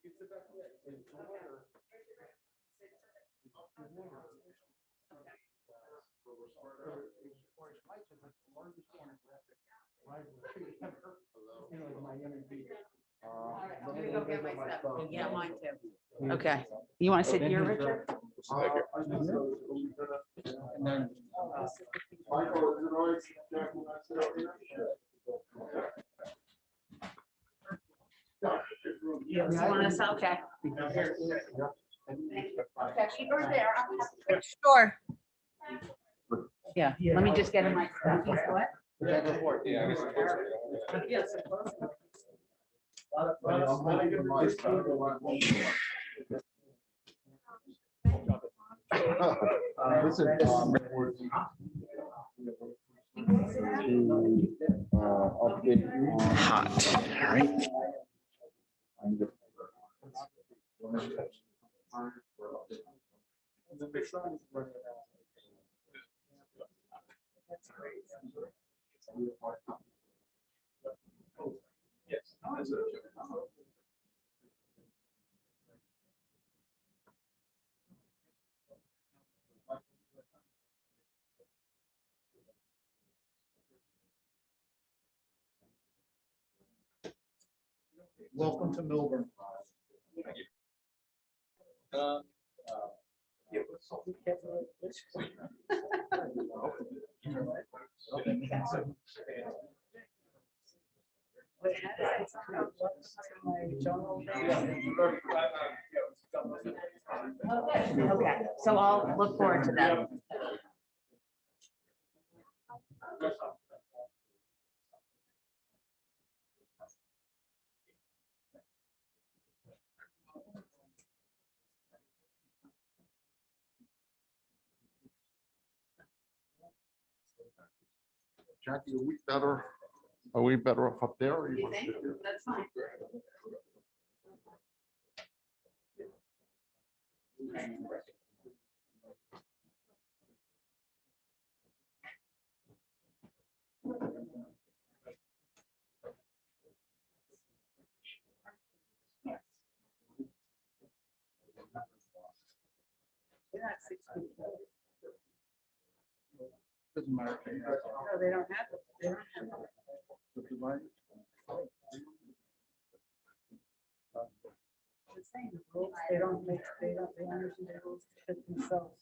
I'm gonna go get my stuff. Yeah, mine too. Okay. You want to sit here, Richard? And then You want us, okay. Sure. Yeah, let me just get in my stuff. Yes. this is Hot, right? Welcome to Milburn. Okay, so I'll look forward to that. Jackie, are we better off up there? Or you want to sit here? That's fine. Doesn't matter. No, they don't have it. They don't have it. The same rules. They don't make, they understand the rules to fit themselves.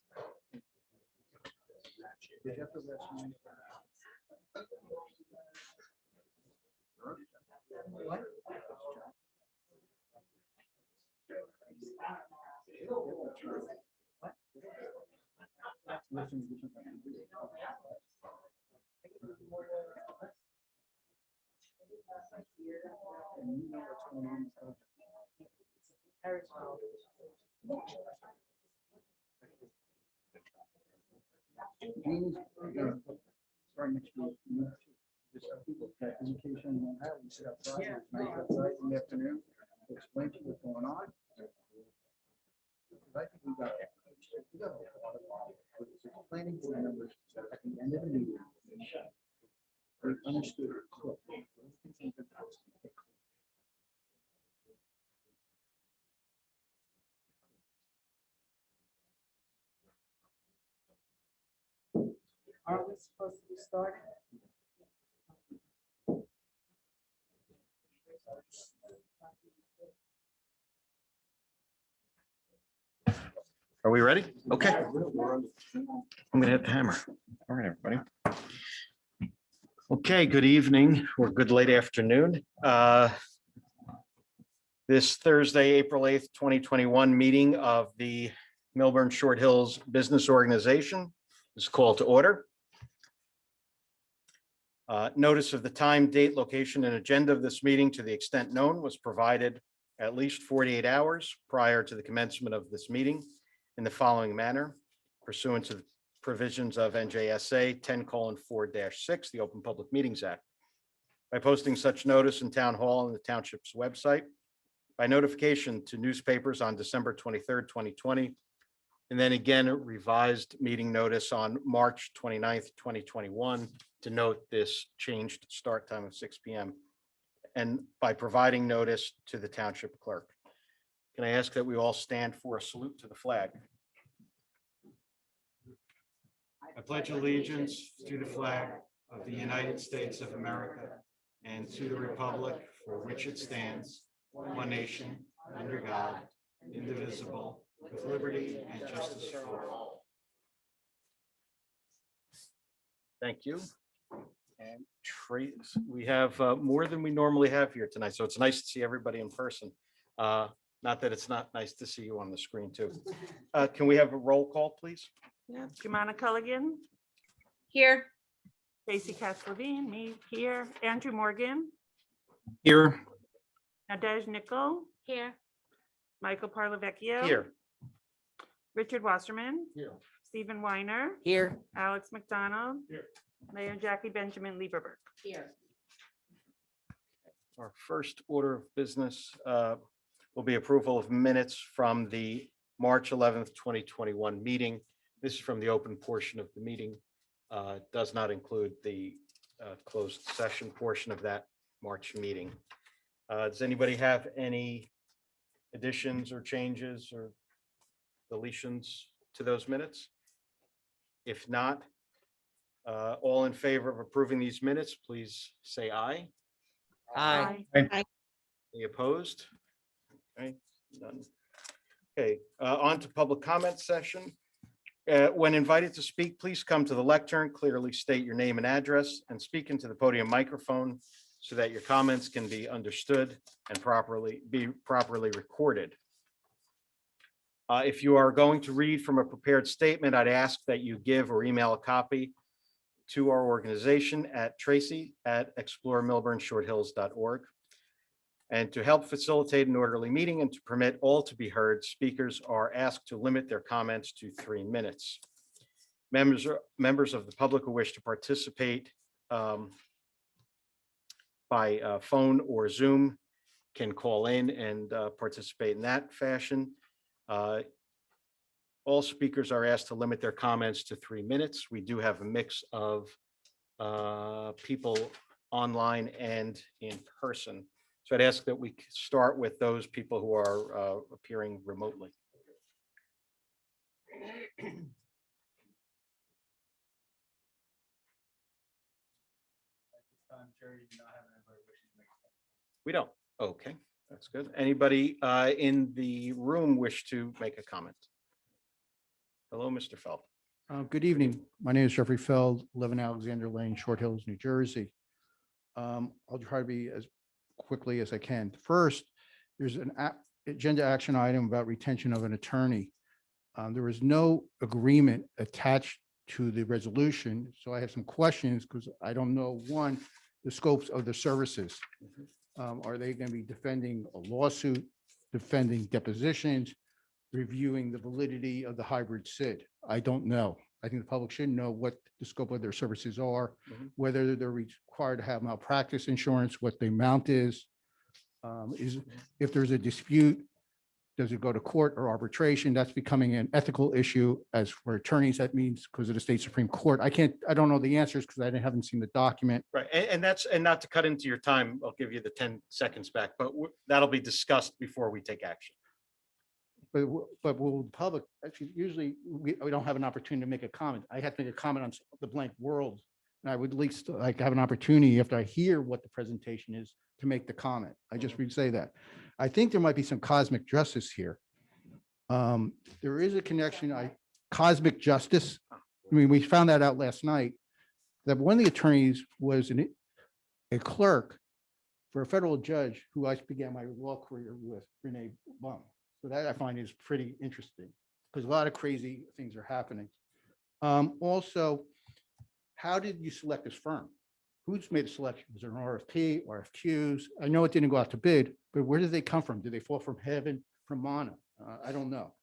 What? Starting next week, just have people that education and what have you, sit outside, it's nice outside in the afternoon, to explain to you what's going on. Because I think we got a lot of planning board members at the end of the meeting. They understood. Aren't we supposed to be starting? Are we ready? Okay. I'm gonna hit the hammer. All right, everybody. Okay, good evening or good late afternoon. This Thursday, April 8th, 2021 meeting of the Milburn Short Hills Business Organization is called to order. Notice of the time, date, location, and agenda of this meeting, to the extent known, was provided at least 48 hours prior to the commencement of this meeting in the following manner, pursuant to the provisions of NJSA 10:4-6, the Open Public Meetings Act. By posting such notice in Town Hall and the Township's website, by notification to newspapers on December 23rd, 2020, and then again revised meeting notice on March 29th, 2021, to note this changed start time of 6 p.m. and by providing notice to the Township Clerk. Can I ask that we all stand for a salute to the flag? I pledge allegiance to the flag of the United States of America and to the republic for which it stands, one nation, under God, indivisible, with liberty and justice for all. Thank you. And Trace, we have more than we normally have here tonight, so it's nice to see everybody in person. Not that it's not nice to see you on the screen too. Can we have a roll call, please? Yeah, Jemana Culligan, Here. Tracy Levine, me here, Andrew Morgan, Here. Nadej Nickel, Here. Michael Parlavecchio. Here. Richard Wasserman. Here. Stephen Weiner, Here. Alex McDonald. Here. Mayor Jackie Benjamin Lieberberg. Here. Our first order of business will be approval of minutes from the March 11th, 2021 meeting. This is from the open portion of the meeting. Does not include the closed session portion of that March meeting. Does anybody have any additions or changes or deletions to those minutes? If not, all in favor of approving these minutes, please say aye. Aye. Any opposed? Okay, none. Okay, on to public comment session. When invited to speak, please come to the lectern, clearly state your name and address, and speak into the podium microphone so that your comments can be understood and be properly recorded. If you are going to read from a prepared statement, I'd ask that you give or email a copy to our organization at tracy@exploremilburnshorthills.org. And to help facilitate an orderly meeting and to permit all to be heard, speakers are asked to limit their comments to 3 minutes. Members of the public who wish to participate by phone or Zoom can call in and participate in that fashion. All speakers are asked to limit their comments to 3 minutes. We do have a mix of people online and in person. So I'd ask that we start with those people who are appearing remotely. We don't. Okay, that's good. Anybody in the room wish to make a comment? Hello, Mr. Feld. Good evening. My name is Jeffrey Feld, live in Alexander Lane, Short Hills, New Jersey. I'll try to be as quickly as I can. First, there's an agenda action item about retention of an attorney. There was no agreement attached to the resolution, so I have some questions because I don't know, one, the scopes of the services. Are they going to be defending a lawsuit, defending depositions, reviewing the validity of the hybrid SID? I don't know. I think the public should know what the scope of their services are, whether they're required to have malpractice insurance, what the amount is if there's a dispute, does it go to court or arbitration? That's becoming an ethical issue as for attorneys. That means because of the state Supreme Court. I don't know the answers because I haven't seen the document. Right, and not to cut into your time, I'll give you the 10 seconds back, but that'll be discussed before we take action. But will the public, actually, usually we don't have an opportunity to make a comment. I have to make a comment on the blank world. And I would at least like have an opportunity after I hear what the presentation is to make the comment. I just would say that. I think there might be some cosmic justice here. There is a connection, cosmic justice. I mean, we found that out last night, that one of the attorneys was a clerk for a federal judge who I began my law career with, Renee Bum. So that I find is pretty interesting because a lot of crazy things are happening. Also, how did you select this firm? Who's made a selection? Was there an RFP, RFQs? I know it didn't go out to bid, but where did they come from? Did they fall from heaven, from manna? I don't know.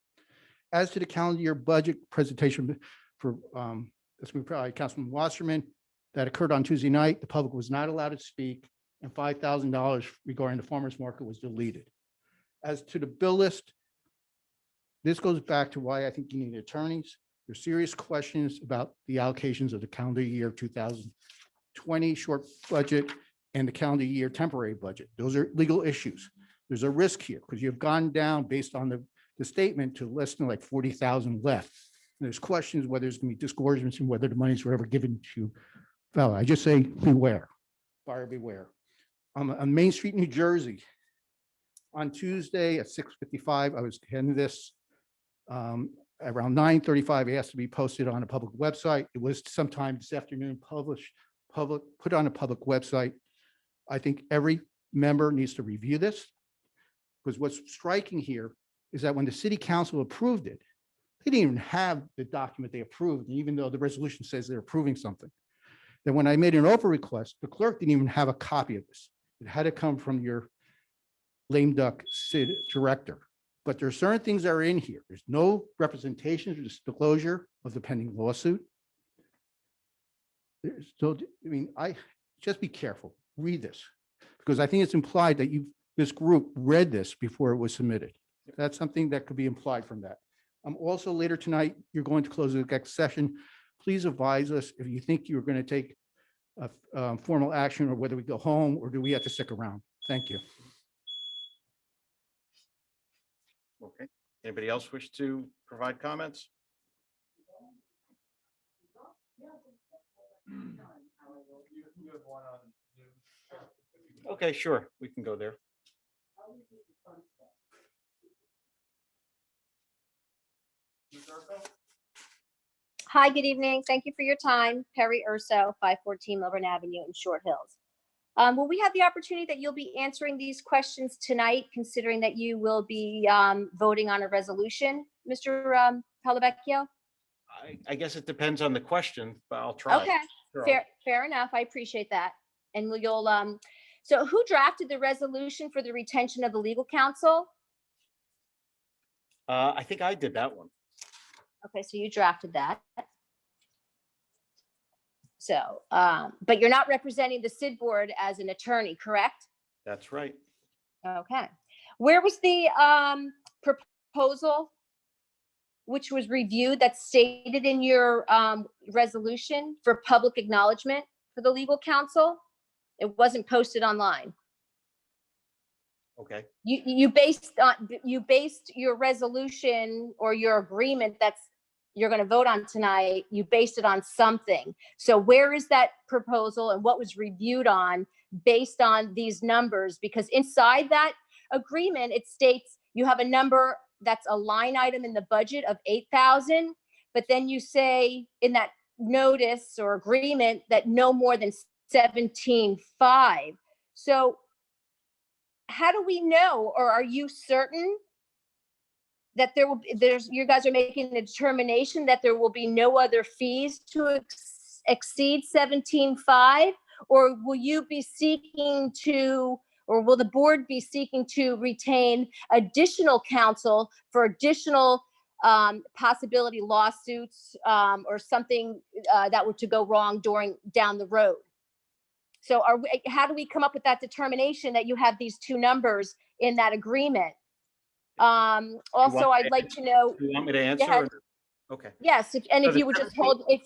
As to the calendar year budget presentation for Councilman Wasserman, that occurred on Tuesday night, the public was not allowed to speak, and $5,000 regarding the farmer's market was deleted. As to the bill list, this goes back to why I think you need attorneys. There's serious questions about the allocations of the calendar year 2020 short budget and the calendar year temporary budget. Those are legal issues. there's a risk here because you've gone down based on the statement to less than like 40,000 left. And there's questions whether there's going to be disgorgements and whether the monies were ever given to Fella. I just say beware, buyer beware. On Main Street, New Jersey, on Tuesday at 6:55, I was attending this. Around 9:35, it has to be posted on a public website. It was sometime this afternoon put on a public website. I think every member needs to review this because what's striking here is that when the city council approved it, they didn't even have the document they approved, even though the resolution says they're approving something. Then when I made an Oprah request, the clerk didn't even have a copy of this. It had to come from your lame duck city director. But there are certain things that are in here. There's no representation or disclosure of the pending lawsuit. So, I mean, just be careful, read this, because I think it's implied that this group read this before it was submitted. That's something that could be implied from that. Also later tonight, you're going to close the next session. Please advise us if you think you're going to take a formal action or whether we go home or do we have to stick around. Thank you. Okay. Anybody else wish to provide comments? Okay, sure. We can go there. Hi, good evening. Thank you for your time. Perry Urso, 514 Melbourne Avenue in Short Hills. Will we have the opportunity that you'll be answering these questions tonight, considering that you will be voting on a resolution, Mr. Palavecchio? I guess it depends on the question, but I'll try. Okay, Sure. fair enough. I appreciate that. And you'll, so who drafted the resolution for the retention of the legal counsel? I think I did that one. Okay, so you drafted that. So, but you're not representing the SID board as an attorney, correct? That's right. Okay. Where was the proposal which was reviewed that's stated in your resolution for public acknowledgement for the legal counsel? It wasn't posted online. Okay. You based your resolution or your agreement that's you're going to vote on tonight, you based it on something. So where is that proposal and what was reviewed on based on these numbers? Because inside that agreement, it states you have a number that's a line item in the budget of 8,000, but then you say in that notice or agreement that no more than 17,500. So how do we know, or are you certain that you guys are making the determination that there will be no other fees to exceed 17,500, or will you be seeking to, or will the board be seeking to retain additional counsel for additional possibility lawsuits or something that were to go wrong down the road? So how do we come up with that determination that you have these two numbers in that agreement? Also, I'd like to know. You want me to answer? Yeah. Okay. Yes, if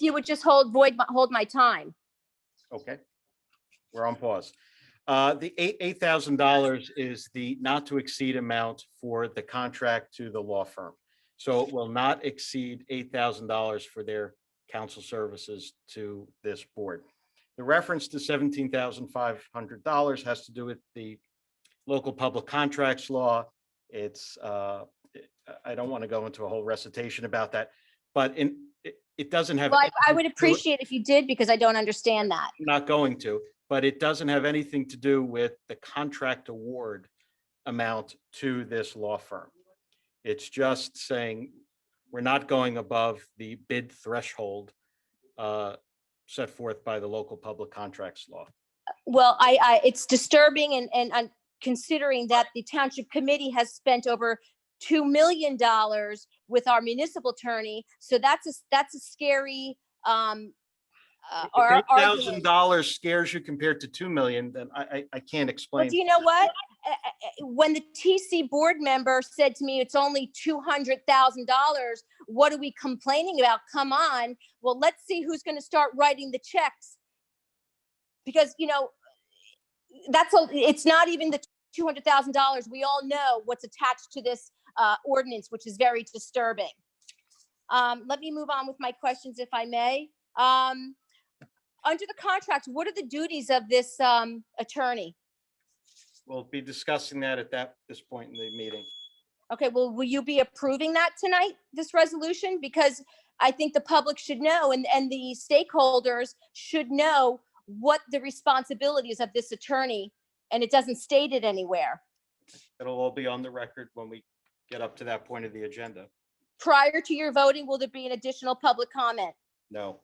you would just hold my time. Okay. We're on pause. The $8,000 is the not to exceed amount for the contract to the law firm. So it will not exceed $8,000 for their counsel services to this board. The reference to $17,500 has to do with the local public contracts law. It's, I don't want to go into a whole recitation about that, but it doesn't have. Well, I would appreciate if you did, because I don't understand that. I'm not going to, but it doesn't have anything to do with the contract award amount to this law firm. It's just saying we're not going above the bid threshold set forth by the local public contracts law. Well, it's disturbing and considering that the township committee has spent over $2 million with our municipal attorney. So that's a scary argument. $8,000 scares you compared to 2 million, then I can't explain. But do you know what? When the TC board member said to me, it's only $200,000, what are we complaining about? Come on. Well, let's see who's going to start writing the checks. Because, it's not even the $200,000, we all know what's attached to this ordinance, which is very disturbing. Let me move on with my questions, if I may. Under the contract, what are the duties of this attorney? We'll be discussing that at this point in the meeting. Okay, well, will you be approving that tonight, this resolution? Because I think the public should know and the stakeholders should know what the responsibilities of this attorney, and it doesn't state it anywhere. It'll all be on the record when we get up to that point of the agenda. Prior to your voting, will there be an additional public comment? No.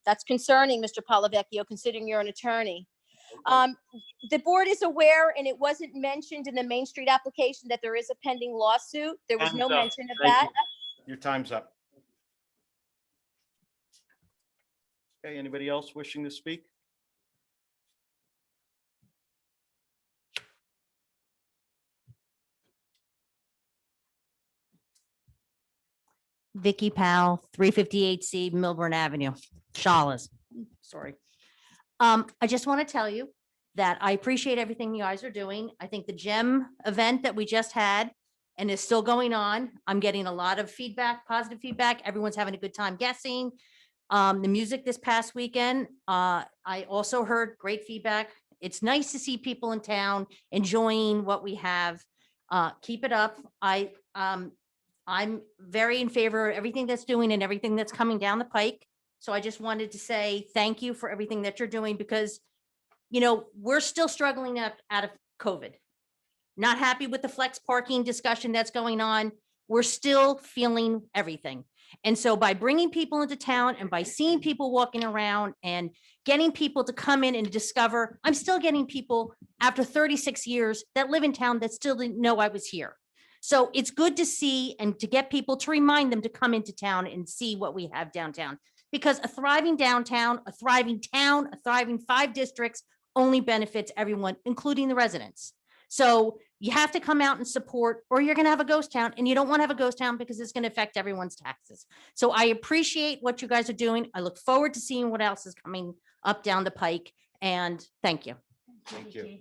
That's concerning, Mr. Polavecchio, considering you're an attorney. The board is aware, and it wasn't mentioned in the Main Street application, that there is a pending lawsuit. There was no Time's up. mention of Thank that. you. Your time's up. Okay, anybody else wishing to speak? Vicky Powell, 358C Milburn Avenue, Shawless. Sorry. I just want to tell you that I appreciate everything you guys are doing. I think the GEM event that we just had and is still going on, I'm getting a lot of feedback, positive feedback. Everyone's having a good time guessing. The music this past weekend, I also heard great feedback. It's nice to see people in town enjoying what we have. Keep it up. I'm very in favor of everything that's doing and everything that's coming down the pike. So I just wanted to say thank you for everything that you're doing, because, you know, we're still struggling out of COVID. Not happy with the flex parking discussion that's going on. We're still feeling everything. And so by bringing people into town and by seeing people walking around and getting people to come in and discover, I'm still getting people after 36 years that live in town that still didn't know I was here. So it's good to see and to get people to remind them to come into town and see what we have downtown. Because a thriving downtown, a thriving town, a thriving 5 districts only benefits everyone, including the residents. So you have to come out and support, or you're going to have a ghost town, and you don't want to have a ghost town because it's going to affect everyone's taxes. So I appreciate what you guys are doing. I look forward to seeing what else is coming up down the pike, and thank you. Thank you.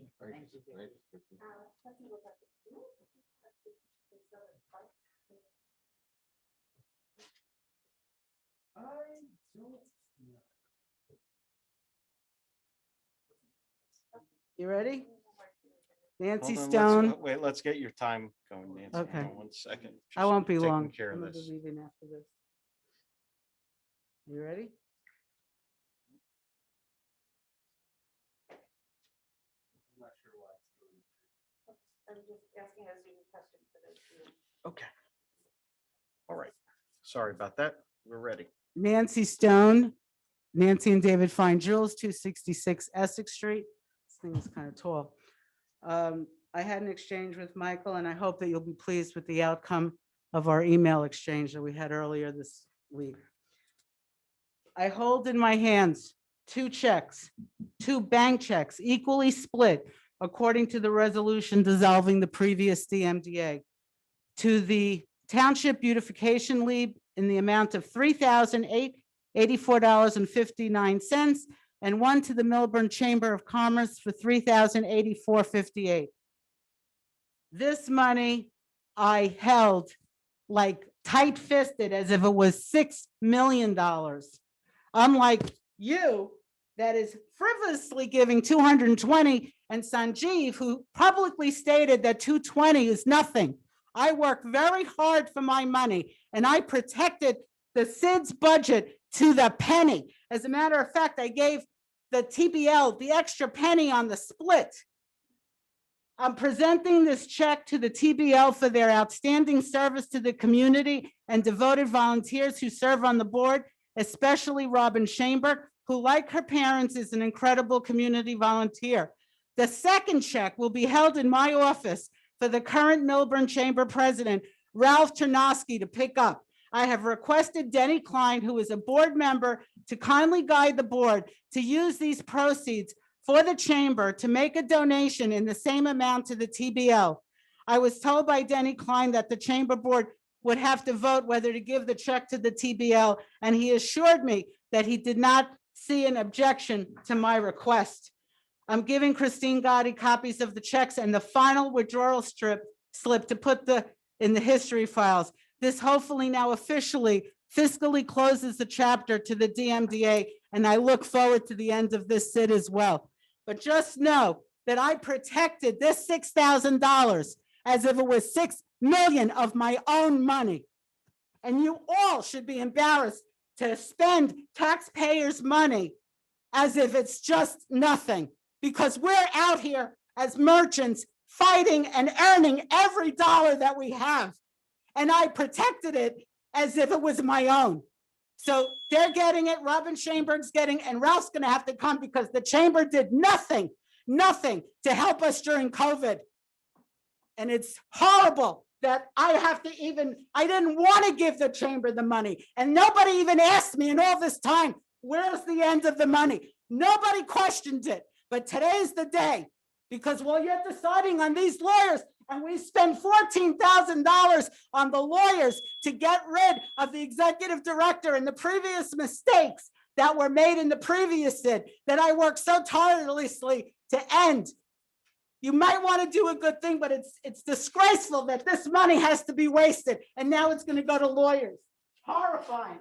You ready? Nancy Hold on, Stone. wait, let's get your time going, Nancy. Okay. Hold on 1 second. I Just won't be taking long. care of I'm gonna be this. leaving after this. You ready? Okay. All right. Sorry about that. We're ready. Nancy Stone, Nancy and David Fine Jewels, 266 Essex Street. This thing is kind of tall. I had an exchange with Michael, and I hope that you'll be pleased with the outcome of our email exchange that we had earlier this week. I hold in my hands 2 checks, 2 bank checks, equally split according to the resolution dissolving the previous DMDA, to the Township Beautification League in the amount of $3,884.59, and one to the Milburn Chamber of Commerce for $3,084.58. This money I held like tight-fisted as if it was $6 million. Unlike you, that is frivolously giving 220, and Sanjeev, who publicly stated that 220 is nothing. I work very hard for my money, and I protected the SID's budget to the penny. As a matter of fact, I gave the TBL the extra penny on the split. I'm presenting this check to the TBL for their outstanding service to the community and devoted volunteers who serve on the board, especially Robin Chamber, who, like her parents, is an incredible community volunteer. The second check will be held in my office for the current Milburn Chamber president, Ralph Ternosky, to pick up. I have requested Denny Klein, who is a board member, to kindly guide the board to use these proceeds for the chamber to make a donation in the same amount to the TBL. I was told by Denny Klein that the chamber board would have to vote whether to give the check to the TBL, and he assured me that he did not see an objection to my request. I'm giving Christine Gotti copies of the checks and the final withdrawal slip to put in the history files. This hopefully now officially fiscally closes the chapter to the DMDA, and I look forward to the end of this SID as well. But just know that I protected this $6,000 as if it was 6 million of my own money. And you all should be embarrassed to spend taxpayers' money as if it's just nothing, because we're out here as merchants fighting and earning every dollar that we have. And I protected it as if it was my own. So they're getting it, Robin Schoenberg's getting, and Ralph's gonna have to come because the chamber did nothing to help us during COVID. And it's horrible that I didn't want to give the chamber the money. And nobody even asked me in all this time, where's the end of the money? Nobody questioned it. But today's the day, because while you're deciding on these lawyers, and we spend $14,000 on the lawyers to get rid of the executive director and the previous mistakes that were made in the previous SID that I worked so tirelessly to end. You might want to do a good thing, but it's disgraceful that this money has to be wasted, and now it's going to go to lawyers. Horrifying.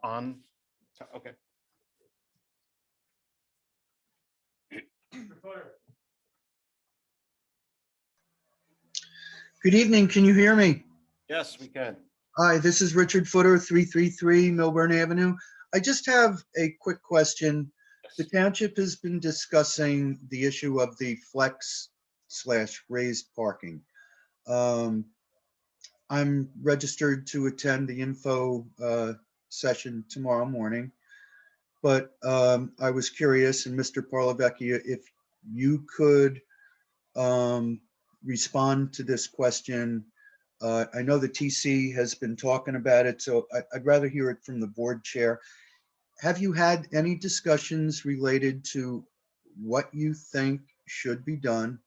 Okay. Good evening. Can you hear me? Yes, we can. Hi, this is Richard Footer, 333 Milburn Avenue. I just have a quick question. The township has been discussing the issue of the flex/raised parking. I'm registered to attend the info session tomorrow morning, but I was curious, and Mr. Parlavecchia, if you could respond to this question. I know the TC has been talking about it, so I'd rather hear it from the board chair. Have you had any discussions related to what you think should be done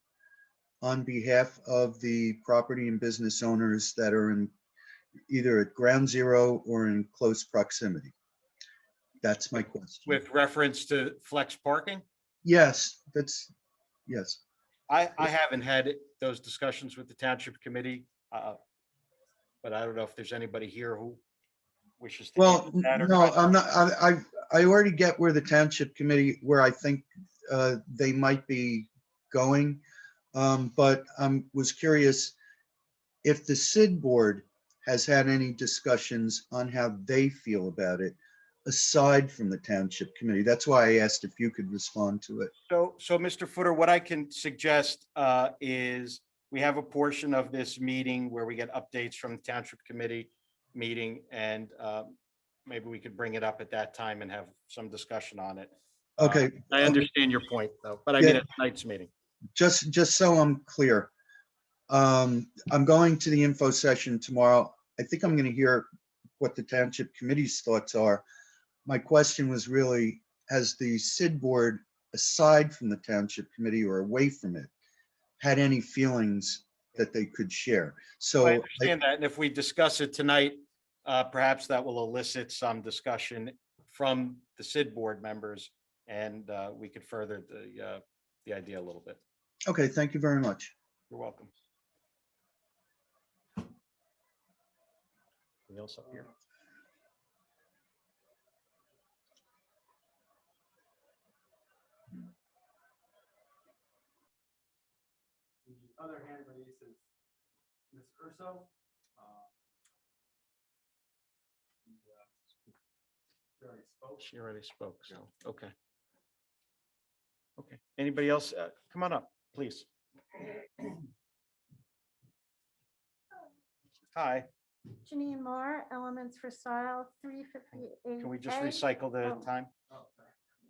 on behalf of the property and business owners that are in either at ground zero or in close proximity? That's my question. With reference to flex parking? Yes, yes. I haven't had those discussions with the township committee, but I don't know if there's anybody here who wishes to. Well, handle that or no, not. I'm not, I already get where the township committee, where I think they might be going. But I was curious if the SID board has had any discussions on how they feel about it, aside from the township committee. That's why I asked if you could respond to it. So Mr. Footer, what I can suggest is we have a portion of this meeting where we get updates from the township committee meeting, and maybe we could bring it up at that time and have some discussion on it. Okay. I understand your point, though, but I mean, at tonight's meeting. Just so I'm clear, I'm going to the info session tomorrow. I think I'm going to hear what the township committee's thoughts are. My question was really, has the SID board, aside from the township committee or away from it, had any feelings that they could share? So I understand that, and if we discuss it tonight, perhaps that will elicit some discussion from the SID board members, and we could further the idea a little bit. Okay, thank you very much. You're welcome. Anything else up here? The other hand raised is Ms. Urso. She already spoke, so, okay. Okay, anybody else? Come on up, please. Hi, Janine Marr, Elements for Style, 358. can we just recycle the time?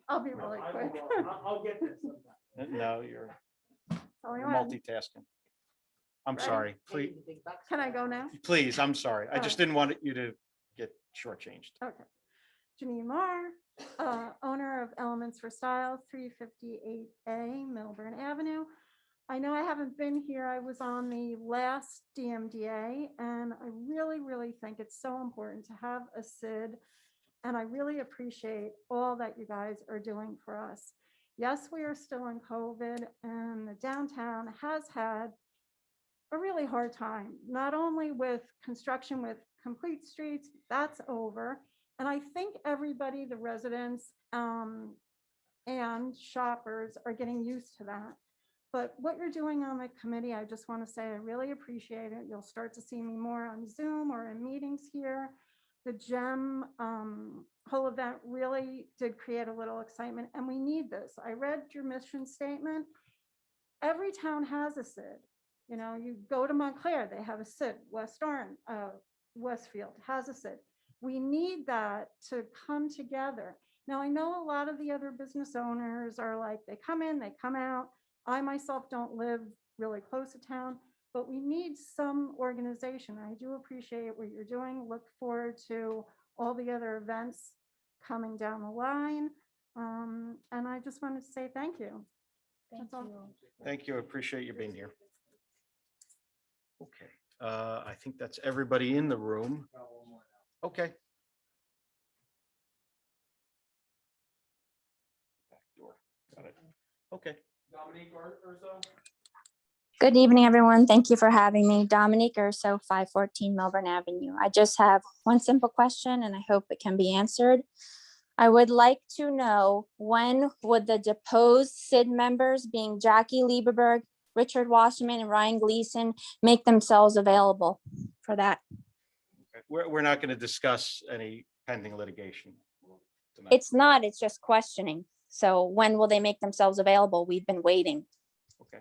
I'll be really quick. I'll get this sometime. No, you're Only you're one. multitasking. I'm Right. sorry, please, Can I go now? I'm sorry. I just didn't want you to get shortchanged. Okay. Janine Marr, owner of Elements for Style, 358A Milburn Avenue. I know I haven't been here. I was on the last DMDA, and I really, really think it's so important to have a SID And I really appreciate all that you guys are doing for us. Yes, we are still in COVID, and the downtown has had a really hard time, not only with construction with complete streets, that's over. And I think everybody, the residents and shoppers are getting used to that. But what you're doing on the committee, I just want to say I really appreciate it. You'll start to see me more on Zoom or in meetings here. The GEM whole event really did create a little excitement, and we need this. I read your mission statement. Every town has a SID. You know, you go to Montclair, they have a SID. West Orange, Westfield has a SID. We need that to come together. Now, I know a lot of the other business owners are like, they come in, they come out. I myself don't live really close to town, but we need some organization. I do appreciate what you're doing. Look forward to all the other events coming down the line. And I just wanted to say thank you. That's all. Thank you. I appreciate you being here. Okay, I think that's everybody in the room. Okay. Back door. Got it. Okay. Good evening, everyone. Thank you for having me. Dominique Urso, 514 Melbourne Avenue. I just have one simple question, and I hope it can be answered. I would like to know, when would the deposed SID members, being Jackie Lieberberg, Richard Wasserman, and Ryan Gleason, make themselves available for that? We're not going to discuss any pending litigation tonight. It's not, it's just questioning. So when will they make themselves available? We've been waiting. Okay.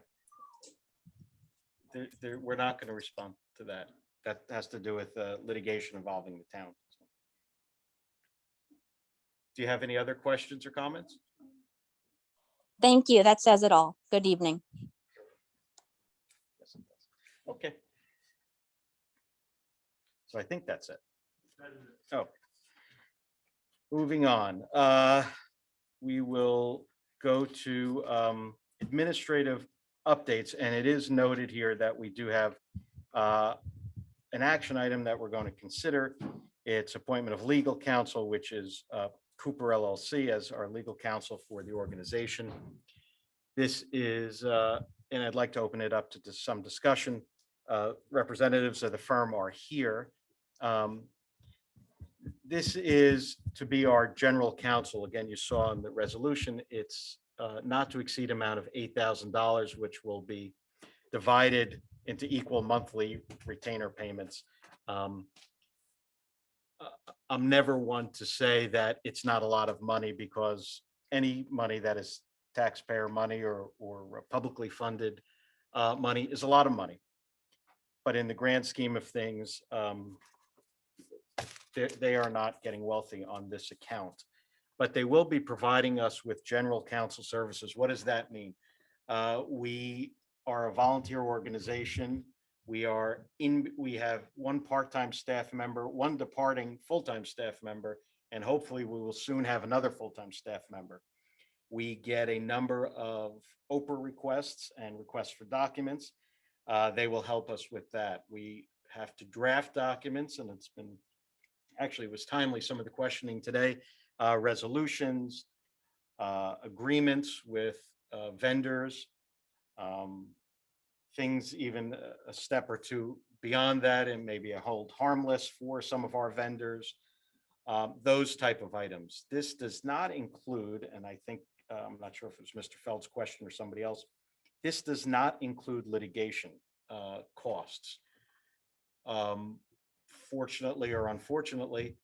We're not going to respond to that. That has to do with litigation involving the town. Do you have any other questions or comments? Thank you. That says it all. Good evening. Yes, it does. Okay. So I think that's it. Oh. Moving on. We will go to administrative updates, and it is noted here that we do have an action item that we're going to consider. It's appointment of legal counsel, which is Cooper LLC as our legal counsel for the organization. This is, and I'd like to open it up to some discussion. Representatives of the firm are here. This is to be our general counsel. Again, you saw in the resolution, it's not to exceed amount of $8,000, which will be divided into equal monthly retainer payments. I'm never one to say that it's not a lot of money, because any money that is taxpayer money or publicly funded money is a lot of money. But in the grand scheme of things, they are not getting wealthy on this account. But they will be providing us with general counsel services. What does that mean? We are a volunteer organization. We have one part-time staff member, one departing full-time staff member, and hopefully we will soon have another full-time staff member. We get a number of OPRA requests and requests for documents. They will help us with that. We have to draft documents, and it's been, actually it was timely, some of the questioning today, resolutions, agreements with vendors, things even a step or two beyond that, and maybe a hold harmless for some of our vendors, those type of items. This does not include, and I think, I'm not sure if it was Mr. Feld's question or somebody else, this does not include litigation costs. Fortunately or unfortunately,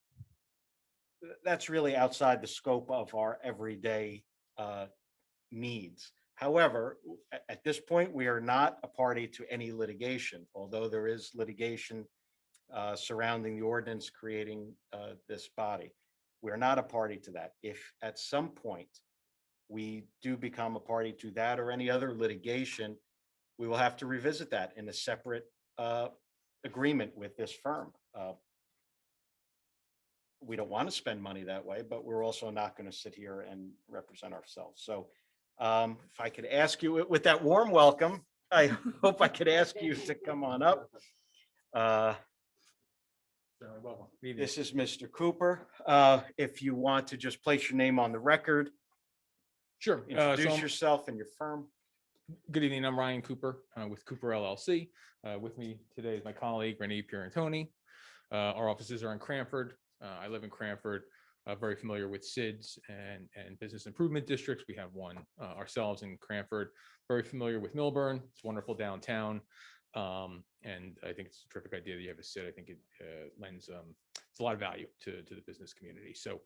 that's really outside the scope of our everyday needs. However, at this point, we are not a party to any litigation, although there is litigation surrounding the ordinance creating this body. We're not a party to that. If at some point we do become a party to that or any other litigation, we will have to revisit that in a separate agreement with this firm. We don't want to spend money that way, but we're also not going to sit here and represent ourselves. So if I could ask you, with that warm welcome, I hope I could ask you to come on up. Welcome. This is Mr. Cooper. If you want to just place your name on the record, Sure. introduce yourself and your firm. Good evening. I'm Ryan Cooper with Cooper LLC. With me today is my colleague Renee Pierantoni. Our offices are in Cranford. I live in Cranford. Very familiar with SIDS and business improvement districts. We have one ourselves in Cranford. Very familiar with Millburn. It's wonderful downtown. And I think it's a terrific idea that you have a SID. I think it lends it's a lot of value to the business community. So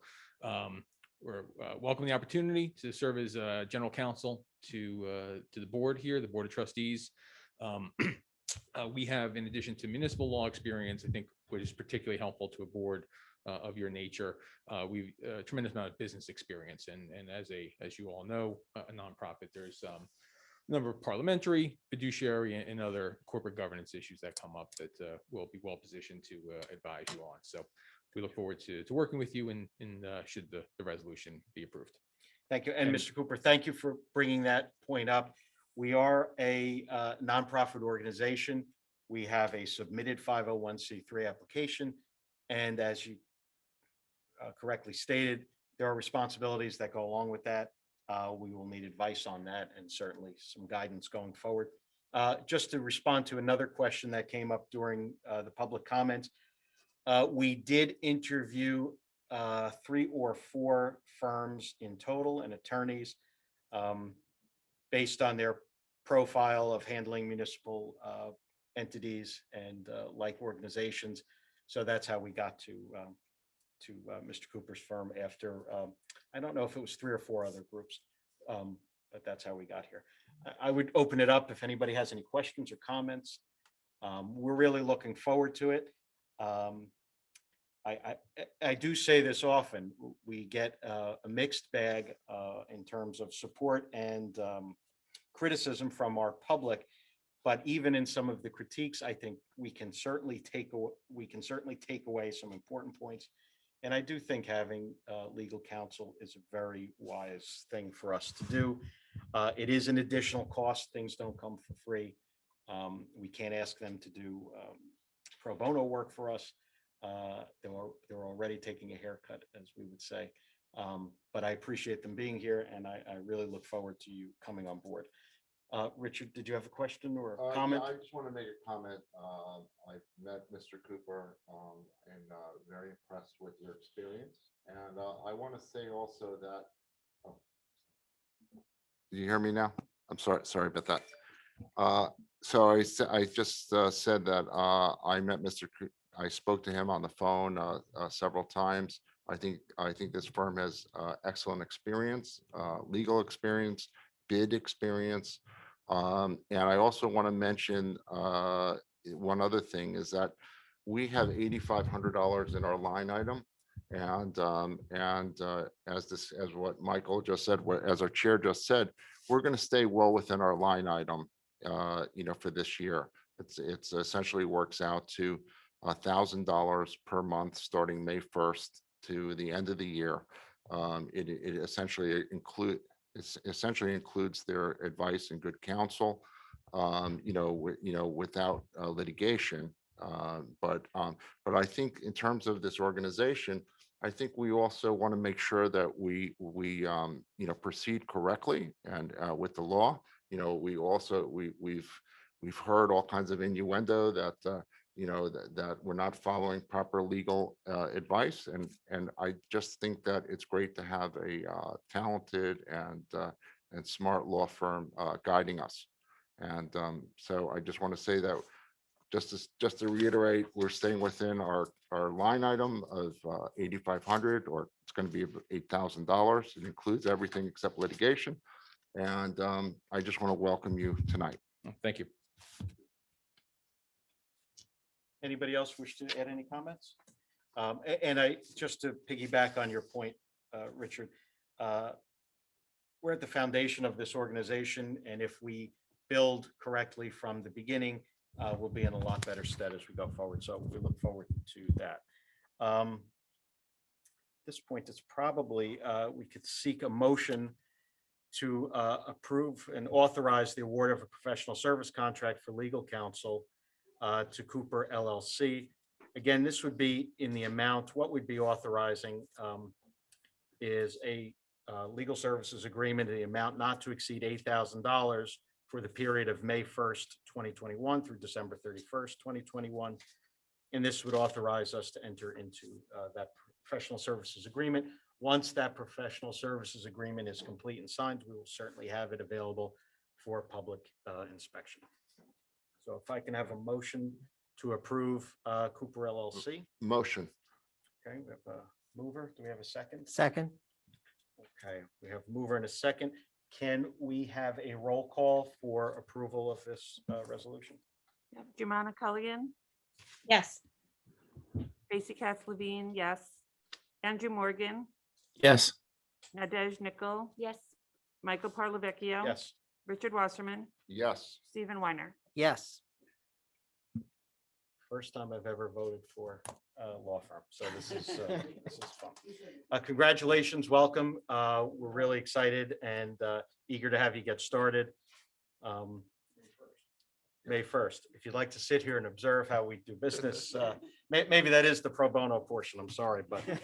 we're welcoming the opportunity to serve as general counsel to the board here, the Board of Trustees. We have, in addition to municipal law experience, I think which is particularly helpful to a board of your nature, we've a tremendous amount of business experience. And as you all know, a nonprofit, there's a number of parliamentary, fiduciary, and other corporate governance issues that come up that we'll be well positioned to advise you on. So we look forward to working with you and should the resolution be approved. Thank you. And Mr. Cooper, thank you for bringing that point up. We are a nonprofit organization. We have a submitted 501c3 application. And as you correctly stated, there are responsibilities that go along with that. We will need advice on that and certainly some guidance going forward. Just to respond to another question that came up during the public comments, we did interview 3 or 4 firms in total and attorneys based on their profile of handling municipal entities and like organizations. So that's how we got to Mr. Cooper's firm after, I don't know if it was 3 or 4 other groups, but that's how we got here. I would open it up if anybody has any questions or comments. We're really looking forward to it. I do say this often, we get a mixed bag in terms of support and criticism from our public. But even in some of the critiques, I think we can certainly take away some important points. And I do think having legal counsel is a very wise thing for us to do. It is an additional cost. Things don't come for free. We can't ask them to do pro bono work for us. They're already taking a haircut, as we would say. But I appreciate them being here, and I really look forward to you coming on board. Richard, did you have a question or a comment? Yeah, I just want to make a comment. I met Mr. Cooper and very impressed with your experience. And I want to say also that, do you hear me now? I'm sorry about that. So I just said that I met Mr. Cooper. I spoke to him on the phone several times. I think this firm has excellent experience, legal experience, bid experience. And I also want to mention one other thing is that we have $8,500 in our line item. And as what Michael just said, as our chair just said, we're going to stay well within our line item, for this year. It's essentially works out to $1,000 per month, starting May 1st to the end of the year. It essentially includes their advice and good counsel, without litigation. But I think in terms of this organization, I think we also want to make sure that we proceed correctly and with the law. We've heard all kinds of innuendo that that we're not following proper legal advice, and I just think that it's great to have a talented and smart law firm guiding us. And so I just want to say that just to reiterate, we're staying within our line item of 8,500, or it's going to be $8,000. It includes everything except litigation. And I just want to welcome you tonight. Thank you. Anybody else wish to add any comments? And just to piggyback on your point, Richard, we're at the foundation of this organization, and if we build correctly from the beginning, we'll be in a lot better stead as we go forward. So we look forward to that. At this point, it's probably, we could seek a motion to approve and authorize the award of a professional service contract for legal counsel to Cooper LLC Again, this would be in the amount, what we'd be authorizing is a legal services agreement, in the amount not to exceed $8,000 for the period of May 1st, 2021 through December 31st, 2021. And this would authorize us to enter into that professional services agreement. Once that professional services agreement is complete and signed, we will certainly have it available for public inspection. So if I can have a motion to approve Cooper LLC. Motion. Okay, we have a mover. Do we have a second? Second. Okay, we have mover and a second. Can we have a roll call for approval of this resolution? Yep. Jumana Culligan, Yes. Tracy Katz Levine, yes. Andrew Morgan, Yes. Nadej Nichol, Yes. Michael Parlavecchio. Yes. Richard Wasserman, Yes. Stephen Weiner. Yes. First time I've ever voted for a law firm, so this is fun. Congratulations, welcome. We're really excited and eager to have you get started. May 1st. If you'd like to sit here and observe how we do business, maybe that is the pro bono portion, I'm sorry, but that's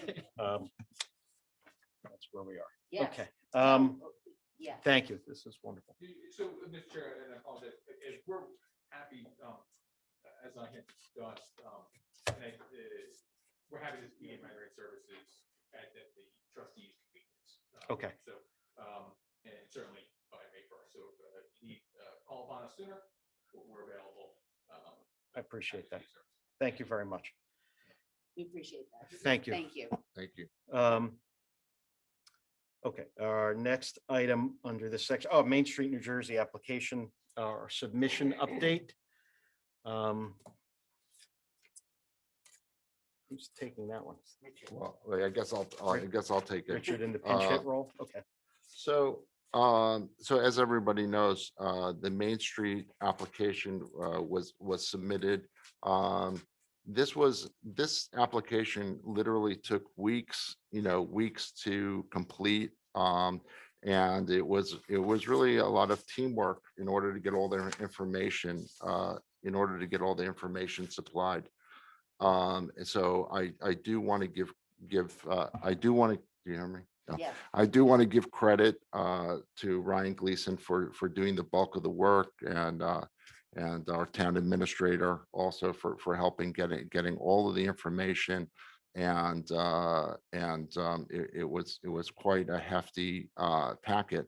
where we are. Okay. Yeah. Thank you. This is wonderful. So, Mr. Chair, and I apologize, if we're happy, as I had discussed, we're happy to be in migrant services at the trustees' convenience. Okay. So, and certainly by May 1st. So if you need, call upon us sooner, we're available. I appreciate that. Thank you very much. We appreciate that. Thank you. Thank you. Thank you. Okay, our next item under this section, Main Street, New Jersey application or submission update. Who's taking that one? Well, I guess I'll take it. Richard in the pinch hit role? Okay. So, so as everybody knows, the Main Street application was submitted. This application literally took weeks to complete. And it was really a lot of teamwork in order to get all their information, supplied. And so I do want to give, do you hear me? No. Yeah. I do want to give credit to Ryan Gleason for doing the bulk of the work, and our town administrator also for helping getting all of the information. And it was quite a hefty packet.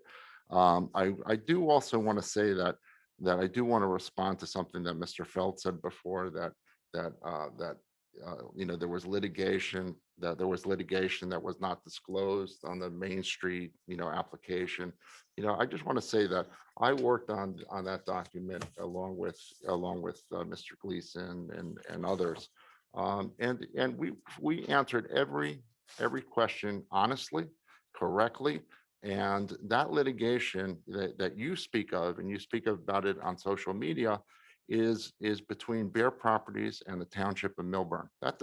I do also want to say that I do want to respond to something that Mr. Feld said before, that there was litigation that was not disclosed on the Main Street application. I just want to say that I worked on that document along with Mr. Gleason and others, and we answered every question honestly, correctly. And that litigation that you speak of, and you speak about it on social media, is between Bear Properties and the Township of Millburn. That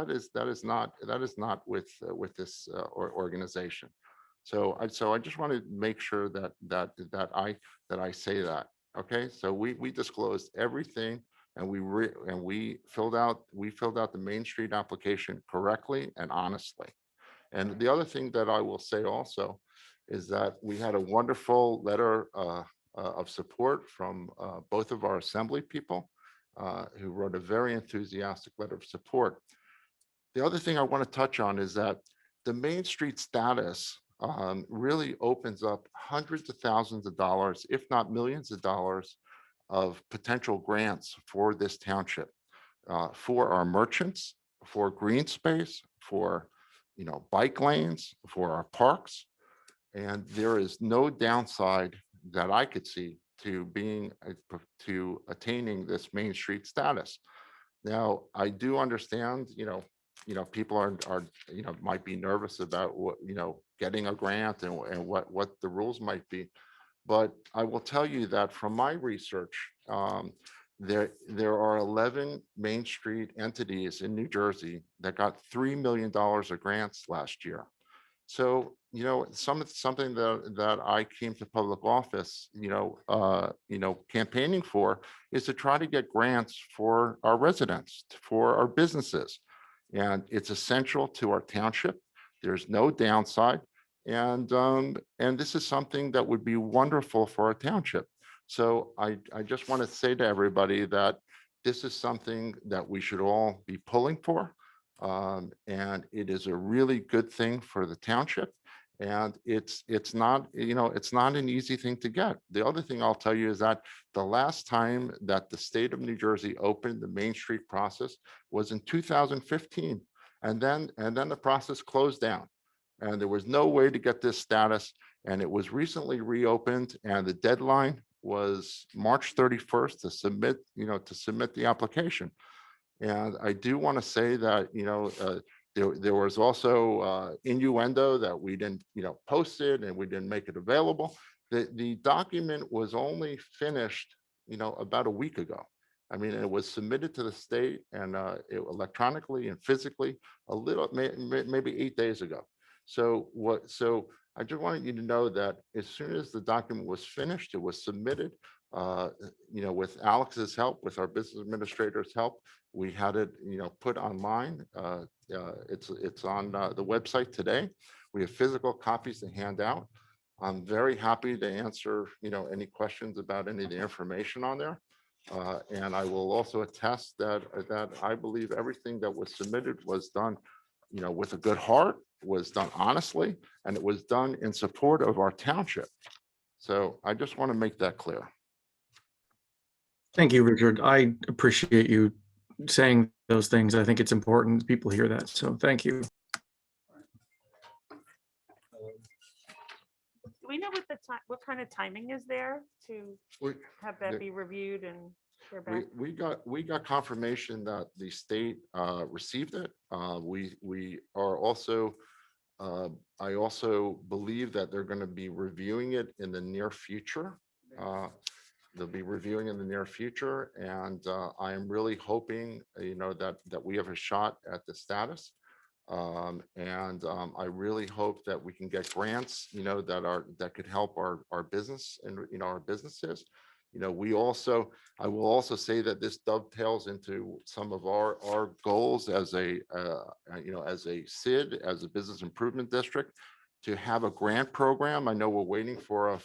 is not with this organization. So I just want to make sure that I say that. Okay, so we disclosed everything, and we filled out the Main Street application correctly and honestly. And the other thing that I will say also is that we had a wonderful letter of support from both of our assembly people who wrote a very enthusiastic letter of support. The other thing I want to touch on is that the Main Street status really opens up hundreds of thousands of dollars, if not millions of dollars, of potential grants for this township, for our merchants, for green space, for bike lanes, for our parks. And there is no downside that I could see to attaining this Main Street status. Now, I do understand, people are might be nervous about what, getting a grant and what the rules might be. But I will tell you that from my research, there are 11 Main Street entities in New Jersey that got $3 million of grants last year. So, something that I came to public office, campaigning for is to try to get grants for our residents, for our businesses. And it's essential to our township. There's no downside. And this is something that would be wonderful for our township. So I just want to say to everybody that this is something that we should all be pulling for. And it is a really good thing for the township. And it's not, it's not an easy thing to get. The other thing I'll tell you is that the last time that the state of New Jersey opened the Main Street process was in 2015. And then the process closed down. And there was no way to get this status. And it was recently reopened, and the deadline was March 31st to submit the application. And I do want to say that, there was also innuendo that we didn't, post it and we didn't make it available. The document was only finished, about a week ago. I mean, it was submitted to the state and electronically and physically maybe 8 days ago. So I just wanted you to know that as soon as the document was finished, it was submitted, with Alex's help, with our business administrator's help. We had it, put online. It's on the website today. We have physical copies to hand out. I'm very happy to answer, any questions about any of the information on there. And I will also attest that I believe everything that was submitted was done, with a good heart, was done honestly, and it was done in support of our township. So I just want to make that clear. Thank you, Richard. I appreciate you saying those things. I think it's important people hear that. So thank you. Do we know what kind of timing is there to have that be reviewed and hear back? We got confirmation that the state received it. We are also, I also believe that they're going to be reviewing it in the near future. They'll be reviewing in the near future, and I am really hoping, that we have a shot at the status. I really hope that we can get grants, that could help our business and, our businesses. I will also say that this dovetails into some of our goals as a SID, as a business improvement district, to have a grant program. I know we're waiting for our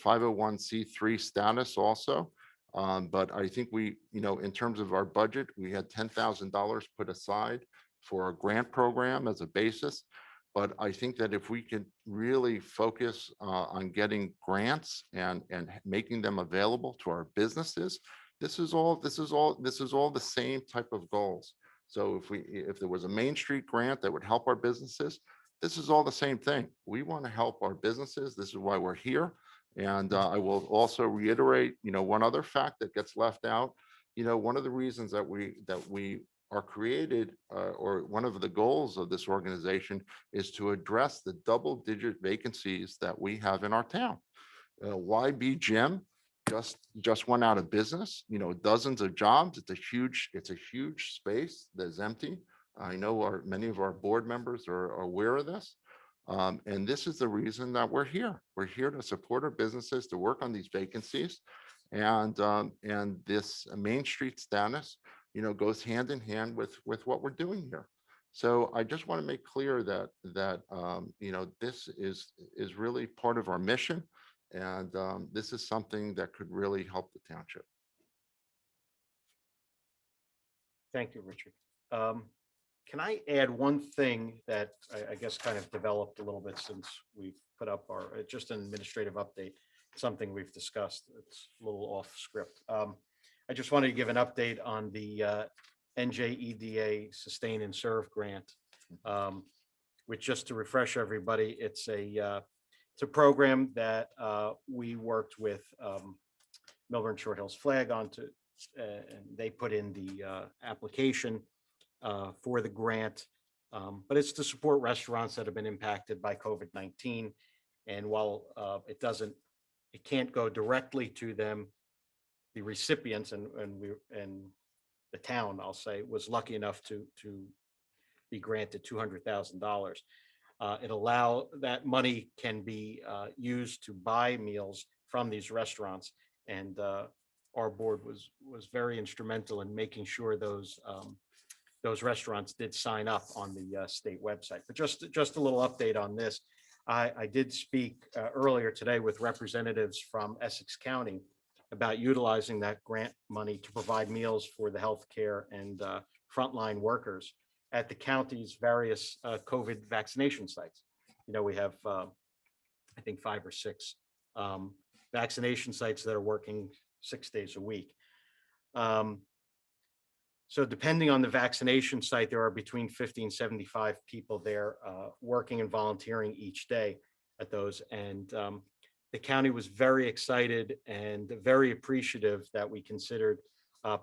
501c3 status also. But I think we, in terms of our budget, we had $10,000 put aside for a grant program as a basis. But I think that if we could really focus on getting grants and making them available to our businesses, this is all the same type of goals. So if there was a Main Street grant that would help our businesses, this is all the same thing. We want to help our businesses. This is why we're here. And I will also reiterate, one other fact that gets left out. One of the reasons that we are created, or one of the goals of this organization, is to address the double-digit vacancies that we have in our town. YB Gym just went out of business. Dozens of jobs. It's a huge space that's empty. I know many of our board members are aware of this. And this is the reason that we're here. We're here to support our businesses, to work on these vacancies. And this Main Street status, goes hand in hand with what we're doing here. So I just want to make clear that this is really part of our mission. And this is something that could really help the township. Thank you, Richard. Can I add one thing that I guess kind of developed a little bit since we've put up just an administrative update, something we've discussed. It's a little off script. I just wanted to give an update on the NJEDA Sustain and Serve grant, which, just to refresh everybody, it's a program that we worked with Milburn Short Hills Flag on and they put in the application for the grant, but it's to support restaurants that have been impacted by COVID-19. And while it can't go directly to them, the recipients and the town, I'll say, was lucky enough to be granted $200,000. That money can be used to buy meals from these restaurants. And our board was very instrumental in making sure those restaurants did sign up on the state website. But just a little update on this. I did speak earlier today with representatives from Essex County about utilizing that grant money to provide meals for the healthcare and frontline workers at the county's various COVID vaccination sites. You know, we have, I think, 5 or 6 vaccination sites that are working 6 days a week. So depending on the vaccination site, there are between 50 and 75 people there working and volunteering each day at those. And the county was very excited and very appreciative that we considered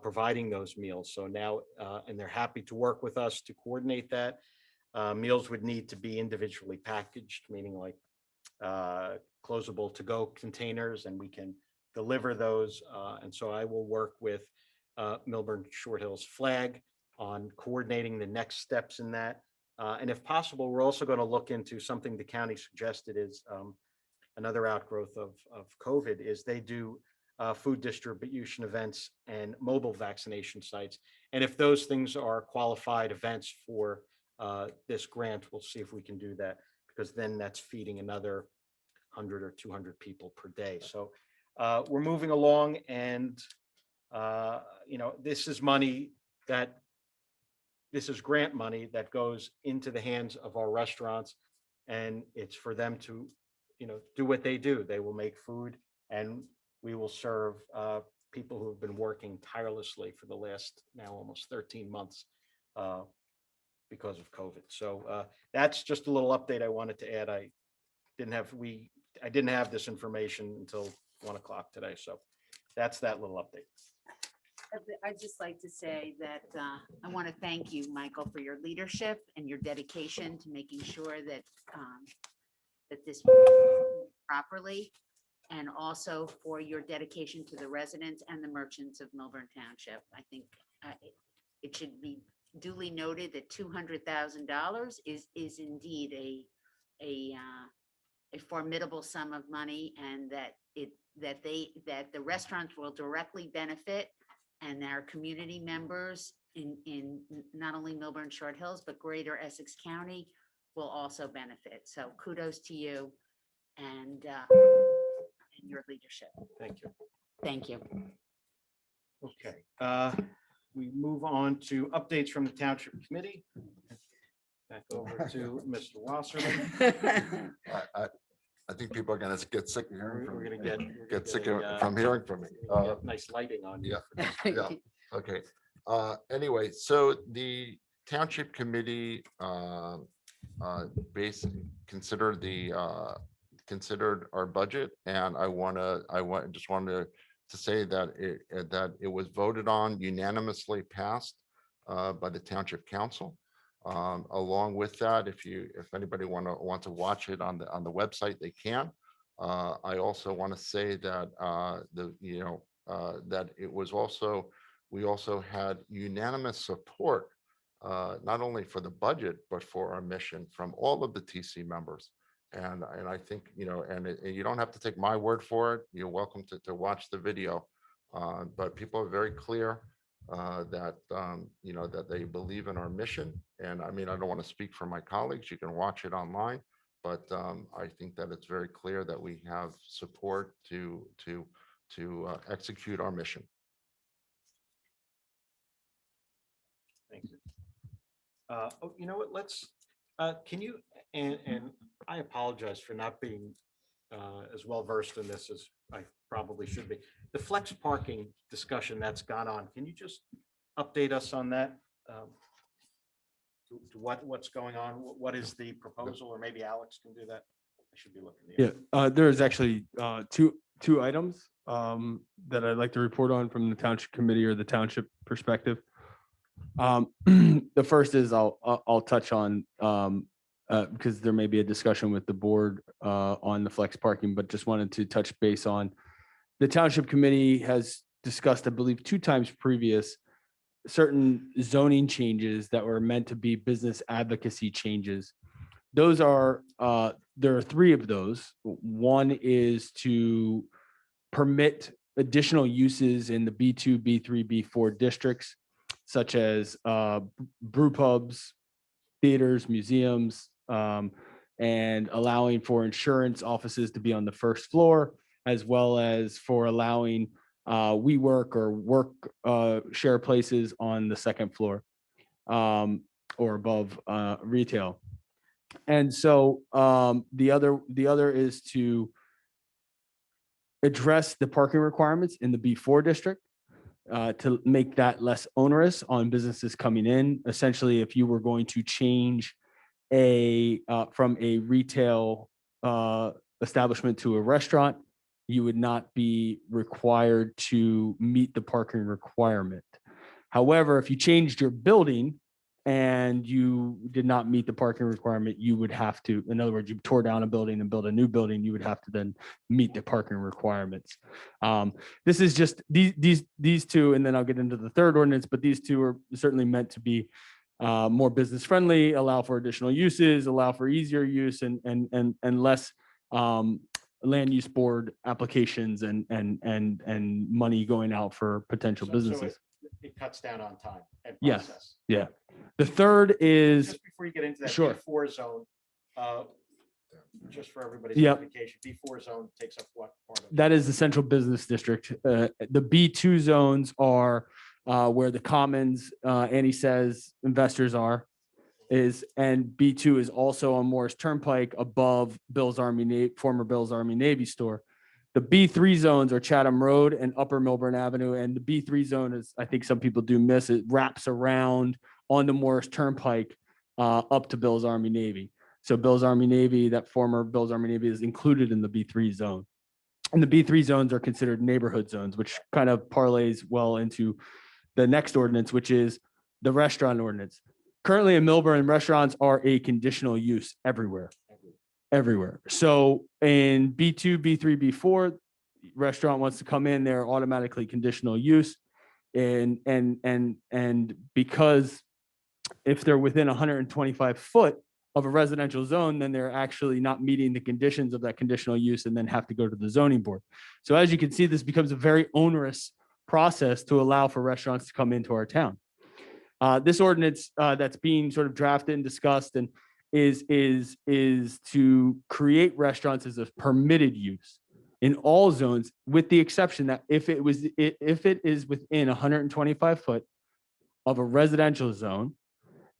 providing those meals. So now, and they're happy to work with us to coordinate that. Meals would need to be individually packaged, meaning like closable to-go containers, and we can deliver those. And so I will work with Millburn Short Hills Flag on coordinating the next steps in that. And if possible, we're also going to look into something the county suggested is another outgrowth of COVID is they do food distribution events and mobile vaccination sites. And if those things are qualified events for this grant, we'll see if we can do that, because then that's feeding another 100 or 200 people per day. So we're moving along, and you know, this is grant money that goes into the hands of our restaurants, and it's for them to, you know, do what they do. They will make food, and we will serve people who have been working tirelessly for the last now almost 13 months because of COVID. So that's just a little update I wanted to add. I didn't have this information until 1 o'clock today. So that's that little update. I'd just like to say that I want to thank you, Michael, for your leadership and your dedication to making sure that that this properly, and also for your dedication to the residents and the merchants of Millburn Township. I think it should be duly noted that $200,000 is indeed a formidable sum of money, and that the restaurants will directly benefit, and our community members in not only Millburn Short Hills, but greater Essex County will also benefit. So kudos to you and your leadership. Thank you. Thank you. Okay, we move on to updates from the Township Committee. Back over to Mr. Wasserman. I think people are going to get sick of hearing from We're me. gonna Get sick from hearing from me. Nice lighting on you. Yeah. Okay. Anyway, so the Township Committee basically considered our budget, and I just wanted to say that it was voted on, unanimously passed by the Township Council. Along with that, if anybody want to watch it on the website, they can. I also want to say that that it was also, we also had unanimous support, not only for the budget, but for our mission from all of the TC members. And I think, you know, and you don't have to take my word for it. You're welcome to watch the video. But people are very clear that, you know, that they believe in our mission. And I mean, I don't want to speak for my colleagues. You can watch it online. But I think that it's very clear that we have support to execute our mission. Thank you. Oh, you know what, can you, and I apologize for not being as well versed in this as I probably should be. The flex parking discussion that's gone on, can you just update us on that? To what's going on? What is the proposal? Or maybe Alex can do that. I should be looking. There's actually two items that I'd like to report on from the Township Committee or the Township perspective. The first is I'll touch on because there may be a discussion with the board on the flex parking, but just wanted to touch base on the Township Committee has discussed, I believe, 2 times previous certain zoning changes that were meant to be business advocacy changes. Those are, there are three of those. One is to permit additional uses in the B2, B3, B4 districts, such as brew pubs, theaters, museums, and allowing for insurance offices to be on the first floor, as well as for allowing WeWork or work share places on the second floor or above retail. And so the other is to address the parking requirements in the B4 district to make that less onerous on businesses coming in. Essentially, if you were going to change from a retail establishment to a restaurant, you would not be required to meet the parking requirement. However, if you changed your building and you did not meet the parking requirement, you would have to, in other words, you tore down a building and built a new building, you would have to then meet the parking requirements. This is just these two, and then I'll get into the third ordinance, but these two are certainly meant to be more business friendly, allow for additional uses, allow for easier use and less land use board applications and money going out for potential So businesses. it cuts down on time and Yes, process. yeah. The third is, Just before you get into that Sure. B4 zone, just for everybody's Yep. notification, B4 zone takes up what part of? that is the central business district. The B2 zones are where the commons, Annie says investors are, and B2 is also on Morris Turnpike above former Bill's Army Navy store. The B3 zones are Chatham Road and Upper Milburn Avenue. And the B3 zone is, I think some people do miss it, wraps around onto Morris Turnpike up to Bill's Army Navy. So Bill's Army Navy, that former Bill's Army Navy, is included in the B3 zone. And the B3 zones are considered neighborhood zones, which kind of parlays well into the next ordinance, which is the restaurant ordinance. Currently in Milburn, restaurants are a conditional use everywhere. So in B2, B3, B4, restaurant wants to come in, they're automatically conditional use. And because if they're within 125 foot of a residential zone, then they're actually not meeting the conditions of that conditional use and then have to go to the zoning board. So as you can see, this becomes a very onerous process to allow for restaurants to come into our town. This ordinance that's being sort of drafted and discussed and is to create restaurants as a permitted use in all zones, with the exception that if it is within 125 foot of a residential zone,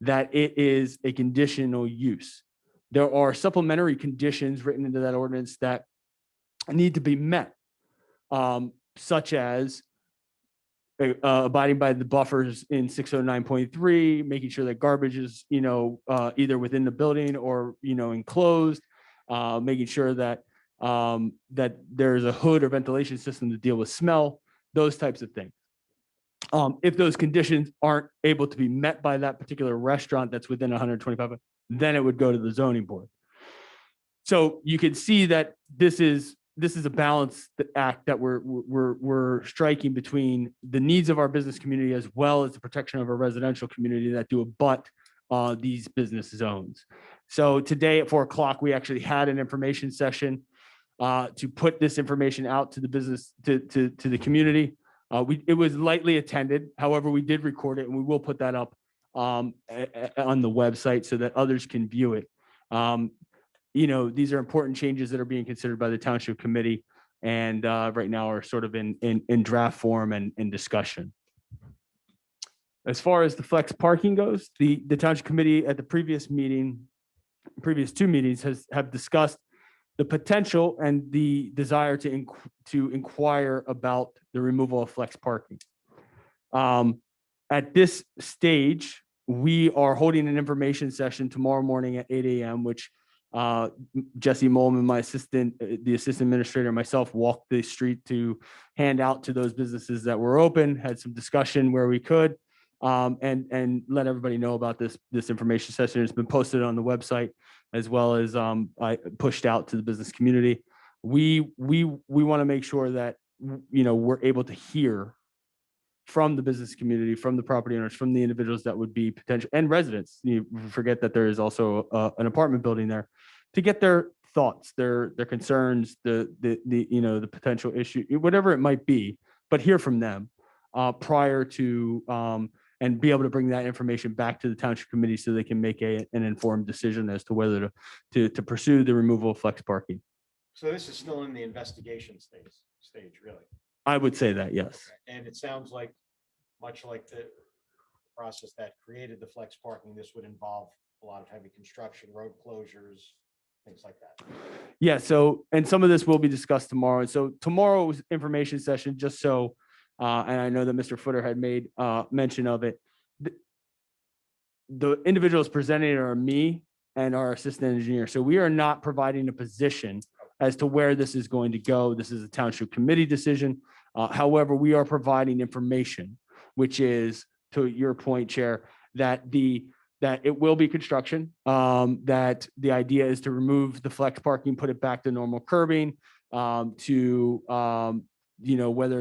that it is a conditional use. There are supplementary conditions written into that ordinance that need to be met, such as abiding by the buffers in 609.3, making sure that garbage is, either within the building or, enclosed, making sure that that there's a hood or ventilation system to deal with smell, those types of things. If those conditions aren't able to be met by that particular restaurant that's within 125, then it would go to the zoning board. So you can see that this is a balanced act that we're striking between the needs of our business community as well as the protection of our residential community that do abut these business zones. So today at 4 o'clock, we actually had an information session to put this information out to the business, to the community. It was lightly attended. However, we did record it and we will put that up on the website so that others can view it. These are important changes that are being considered by the township committee and right now are sort of in draft form and in discussion. As far as the flex parking goes, the township committee at the previous two meetings have discussed the potential and the desire to inquire about the removal of flex parking. At this stage, we are holding an information session tomorrow morning at 8 a.m., which Jesse Molman, my assistant, the assistant administrator, and myself walked the street to hand out to those businesses that were open, had some discussion where we could, and let everybody know about this information session. It's been posted on the website as well as I pushed out to the business community. We want to make sure that we're able to hear from the business community, from the property owners, from the individuals that would be potential, and residents. You forget that there is also an apartment building there, to get their thoughts, their concerns, the potential issue, whatever it might be, but hear from them prior to and be able to bring that information back to the township committee so they can make an informed decision as to whether to pursue the removal of flex parking. So this is still in the investigation stage, really. I would say that, yes. And it sounds like, much like the process that created the flex parking, this would involve a lot of heavy construction, road closures, things like that. Yeah, so, and some of this will be discussed tomorrow. So tomorrow's information session, just so, and I know that Mr. Footer had made mention of it. The individuals presenting are me and our assistant engineer. So we are not providing a position as to where this is going to go. This is a township committee decision. However, we are providing information, which is, to your point, Chair, that it will be construction, that the idea is to remove the flex parking, put it back to normal curbing, whether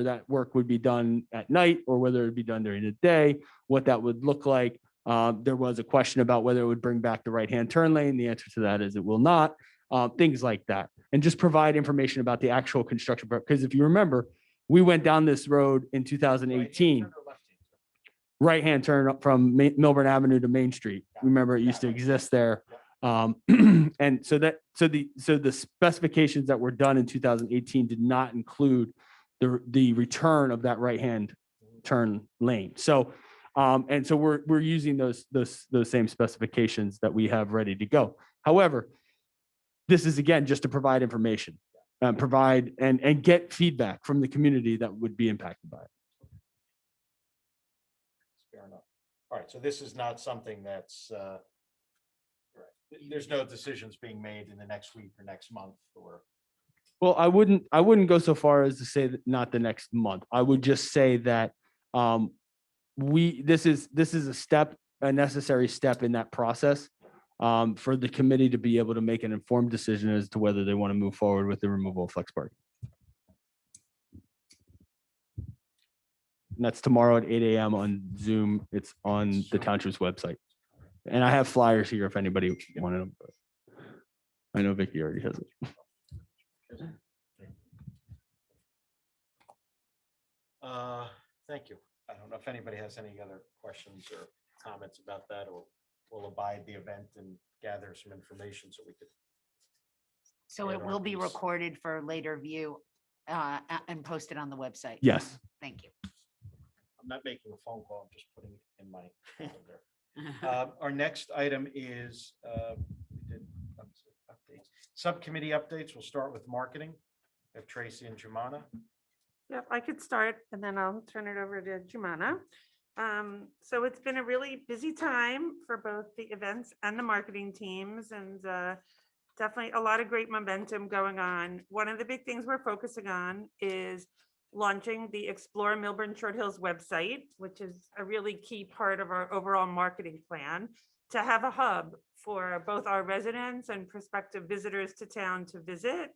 that work would be done at night or whether it'd be done during the day, what that would look like. There was a question about whether it would bring back the right-hand turn lane. The answer to that is it will not. Things like that. And just provide information about the actual construction, because if you remember, we went down this road in 2018. Right-hand turn up from Milburn Avenue to Main Street. Remember, it used to exist there. And so the specifications that were done in 2018 did not include the return of that right-hand turn lane. So, and so we're using those same specifications that we have ready to go. However, this is, again, just to provide information, provide and get feedback from the community that would be impacted by it. Fair enough. All right, so this is not something that's, there's no decisions being made in the next week or next month or. Well, I wouldn't go so far as to say that not the next month. I would just say that this is a necessary step in that process for the committee to be able to make an informed decision as to whether they want to move forward with the removal of flex parking. And that's tomorrow at 8 a.m. on Zoom. It's on the township's website. And I have flyers here if anybody wanted them. But I know Vicky already has it. Thank you. I don't know if anybody has any other questions or comments about that, or will abide the event and gather some information so we could. So it will be recorded for later view and posted on the website? Yes. Thank you. I'm not making a phone call, I'm just putting it in my calendar. Our next item is we did updates. Subcommittee updates. We'll start with marketing. We have Tracy and Jumana. Yep, I could start and then I'll turn it over to Jumana. So it's been a really busy time for both the events and the marketing teams, and definitely a lot of great momentum going on. One of the big things we're focusing on is launching the Explore Milburn Short Hills website, which is a really key part of our overall marketing plan, to have a hub for both our residents and prospective visitors to town to visit.